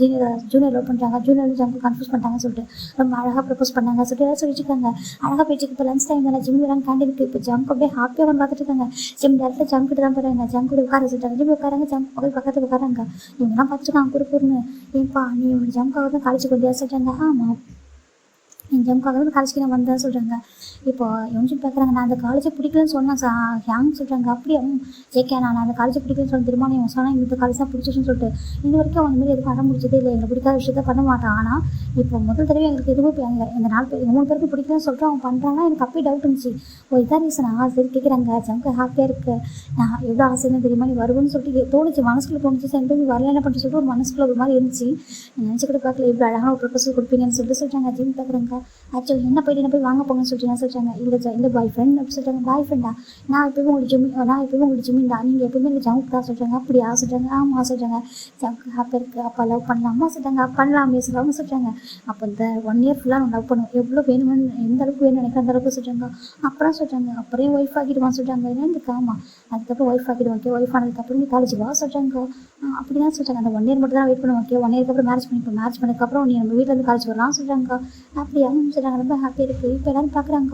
S1: ஜூனியர் லவ் பண்ணுறாங்க. ஜூனியர் வந்து ஜம்முக்கு கன்ஃபியூஸ் பண்ணிட்டாங்கன்னு சொல்லிட்டு ரொம்ப அழகாக ப்ரப்போஸ் பண்ணாங்க சொல்லிட்டு எல்லாம் சொல்லிட்டு இருக்காங்க. அழகாக போயிட்டு இப்போ லஞ்ச் டைம் தானே ஜிம் வராங்க கேண்டீனுக்கு. இப்போ ஜம்முக்கு அப்படியே ஹாப்பியாக வந்து பார்த்துட்டு இருக்காங்க. ஜிம் டேரக்டாக ஜம்முக்கிட்ட தான் போகிறாங்க. ஜம்முக்கு உட்கார சொல்லிட்டாங்க. ஜிம் உட்காராங்க. ஜம்ப் பக்கத்தில் உட்காராங்க. இவங்கெல்லாம் பார்த்துருக்காங்க குறுக்குன்னு. ஏன்ப்பா நீ உனக்கு ஜம்முக்காக தான் காலேஜுக்கு வந்தியா சொல்கிறாங்க. ஆமாம் என் ஜம்முக்காக தான் காலேஜுக்கு நான் வந்தேன் சொல்கிறாங்க. இப்போ எவன்ஜி பார்க்குறாங்க. நான் அந்த காலேஜை பிடிக்கலன்னு சொன்னேன் ஹேங் சொல்கிறாங்க. அப்படியே ஜேகே நான் அந்த காலேஜை பிடிக்கலன்னு சொல்ல தெரியுமா. நீ சொன்னால் இந்த காலேஜ் தான் பிடிச்சிச்சுன்னு சொல்லிட்டு இது வரைக்கும் அவன் மாதிரி எதுவும் அடம் முடிச்சதே இல்லை. எங்களுக்கு பிடிக்காத விஷயத்த பண்ண மாட்டான். ஆனால் இப்போ முதல் தடவை எங்களுக்கு எதுவும் இந்த 4 பேர் 3 பேருக்கு பிடிக்கலன்னு சொல்லிட்டு அவன் பண்ணுறான்னா எனக்கு அப்பயே டவுட் இருந்துச்சு. ஓ இதான் ரீசனா சரி கேட்குறாங்க. ஜம்முக்கு ஹாப்பியாக இருக்குது. நான் எவ்வளோ ஆசைன்னு தெரியுமா நீ வருவேன்னு சொல்லிட்டு தோணுச்சு. மனசுக்குள்ளே தோணுச்சு. சரி நீ வரல என்ன பண்ணுறது சொல்லிட்டு ஒரு மனசுக்குள்ள ஒரு மாதிரி இருந்துச்சு. நினச்சி கூட பார்க்கல இவ்வளோ அழகான ஒரு ப்ரொபோசல் கொடுப்பீங்கன்னு சொல்லிட்டு சொல்கிறாங்க. ஜிம் பார்க்குறாங்க. ஆக்சுவலி என்ன போய் வாங்க போங்கன்னு சொல்லிட்டு சொல்லிட்டாங்க. இந்த பாய் ஃப்ரெண்ட் அப்படி சொல்லிட்டாங்க. பாய் ஃப்ரெண்டா நான் எப்பவுமே உங்களுக்கு ஜிம்மி தான் நீங்கள் எப்பவுமே இந்த ஜம்முக்கு தான் சொல்கிறாங்க. அப்படியா சொல்கிறாங்க. ஆமாம் சொல்கிறாங்க. ஜம்முக்கு ஹாப்பியாக இருக்குது. அப்போ லவ் பண்ணலாமா சொல்கிறாங்க. பண்ணலாமே சொல்லுவாங்க சொல்கிறாங்க. அப்போ இந்த 1 இயர் ஃபுல்லாக நான் லவ் பண்ணுவேன். எவ்வளோ வேணும்னு எந்த அளவுக்கு வேணும்னு நினைக்கிற அந்த அளவுக்கு சொல்கிறாங்க. அப்புறம் சொல்கிறாங்க. அப்புறம் ஒய்ஃப் ஆகிடுவான் சொல்கிறாங்க. என்னன்னு ஆமாம் அதுக்கப்புறம் ஒய்ஃப் ஆகிடுவான். ஓகே ஒய்ஃப் ஆனதுக்கப்புறம் நீ காலேஜ் வா சொல்கிறாங்க. அப்படி தான் சொல்கிறாங்க. அந்த 1 இயர் மட்டும் தான் வெயிட் பண்ணுவோம். ஓகே 1 இயருக்கு அப்புறம் மேரேஜ் பண்ணிப்போம். மேரேஜ் பண்ணதுக்கப்புறம் நீ நம்ம வீட்டிலேருந்து காலேஜ் வரலாம் சொல்கிறாங்க. அப்படியா சொல்கிறாங்க. ரொம்ப ஹாப்பியாக இருக்குது. இப்போ எல்லாரும் பார்க்குறாங்க.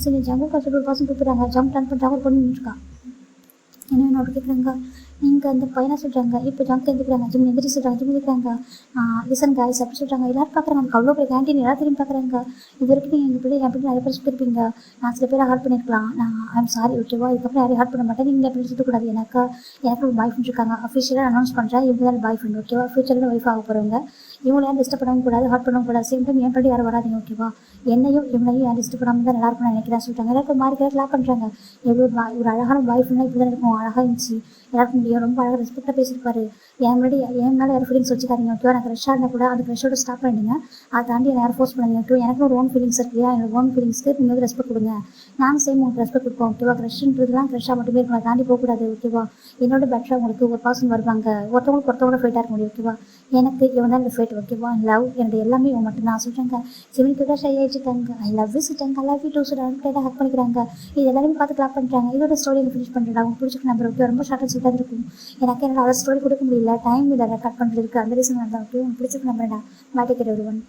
S1: சரி ஜங்கு காலேஜ் ஒரு பர்சன் கூப்பிட்றாங்க. ஜம்ப் டான் பண்ணுறாங்க. ஒரு பொண்ணு நின்றுருக்கா. என்ன என்னோட கேட்குறாங்க. நீங்கள் அந்த பையனை சொல்கிறாங்க. இப்போ ஜம்ப் எழுந்திருக்கிறாங்க. ஜிம் எந்திரி சொல்கிறாங்க. ஜிம் எழுந்திருக்கிறாங்க. லிசன் காய்ஸ் அப்படி சொல்கிறாங்க. எல்லாரும் பார்க்குறாங்க. எனக்கு அவ்வளோ பெரிய கேண்டீன் எல்லாரும் திரும்பி பார்க்குறாங்க. இது வரைக்கும் நீங்கள் எங்கள் பிள்ளை என் பிள்ளை நிறைய பேர் சுற்றிருப்பீங்க. நான் சில பேரை ஹார்ட் பண்ணியிருக்கலாம். நான் ஐம் சாரி ஓகேவா. இதுக்கப்புறம் யாரையும் ஹார்ட் பண்ண மாட்டேன். நீங்கள் எப்படி சுற்றக்கூடாது. எனக்கு ஒரு பாய் ஃப்ரெண்ட் இருக்காங்க. அஃபிஷியலாக அனௌன்ஸ் பண்ணுறேன். இவங்க தான் பாய் ஃப்ரெண்ட் ஓகேவா. ஃபியூச்சரில் ஒய்ஃப் ஆக போகிறவங்க. இவங்களை யாரும் டிஸ்டர்ப் பண்ணவும் கூடாது. ஹார்ட் பண்ணவும் கூடாது. சேம் டைம் என் படி யாரும் வராதிங்க ஓகேவா. என்னையும் இவனையும் யாரும் டிஸ்டர்ப் பண்ணாமல் தான் நல்லா இருக்கும்னு நினைக்கிறேன் சொல்லிட்டாங்க. எல்லாருக்கும் மாறி கிளாப் பண்ணுறாங்க. எவ்வளோ ஒரு அழகான பாய் ஃப்ரெண்டாக இப்படி தான் இருக்கும். அழகாக இருந்துச்சு. எல்லாருக்கும் முடியும். ரொம்ப அழகாக ரெஸ்பெக்டாக பேசியிருப்பாரு. என் மேலே யாரும் ஃபீலிங்ஸ் வச்சுக்காதீங்க ஓகேவா. எனக்கு க்ரஷ்ஷாக இருந்தால் கூட அந்த க்ரஷோட ஸ்டாப் பண்ணிடுங்க. அதை தாண்டி என்னை யாரும் ஃபோர்ஸ் பண்ணுங்க ஓகே. எனக்கு ஒரு ஓன் ஃபீலிங்ஸ் இருக்கு இல்லையா. எனக்கு ஓன் ஃபீலிங்ஸ்க்கு நீங்கள் வந்து ரெஸ்பெக்ட் கொடுங்க. நானும் சேம் உங்களுக்கு ரெஸ்பெக்ட் கொடுப்போம் ஓகேவா. க்ரஷ்ன்றதுலாம் க்ரஷ்ஷாக மட்டுமே இருக்கும். அதை தாண்டி போகக்கூடாது ஓகேவா. என்னோட பெட்டராக உங்களுக்கு ஒரு பர்சன் வருவாங்க. ஒருத்தவங்களோட ஃபேட்டாக இருக்க முடியும் ஓகேவா. எனக்கு இவன் தான் இந்த ஃபேட் ஓகேவா. லவ் என்னோட எல்லாமே இவன் மட்டும் தான் சொல்கிறாங்க. சிவனுக்கு தான் ஷை ஆகிட்டுருக்காங்க. ஐ லவ் யூ சொல்லிட்டாங்க. ஐ லவ் யூ டூ சொல்லிட்டு ஹக் பண்ணிக்கிறாங்க. இது எல்லாருமே பார்த்து கிளாப் பண்ணுறாங்க. இதோட ஸ்டோரி எனக்கு ஃபினிஷ் பண்ணுறேன். அவங்க பிடிச்சிக்க நம்பர் ஓகே. ரொம்ப ஷார்ட்டாக சொல்லிட்டு இருக்கும். எனக்கு என்னோட அதை ஸ்டோரி கொடுக்க முடியல. டைம் இல்லை கட் பண்ணுறதுக்கு. அந்த ரீசன் தான் ஓகே. உங்களுக்கு பிடிச்சிக்க நம்புறேன்டா. மாட்டிக்கிற ஒருவன்.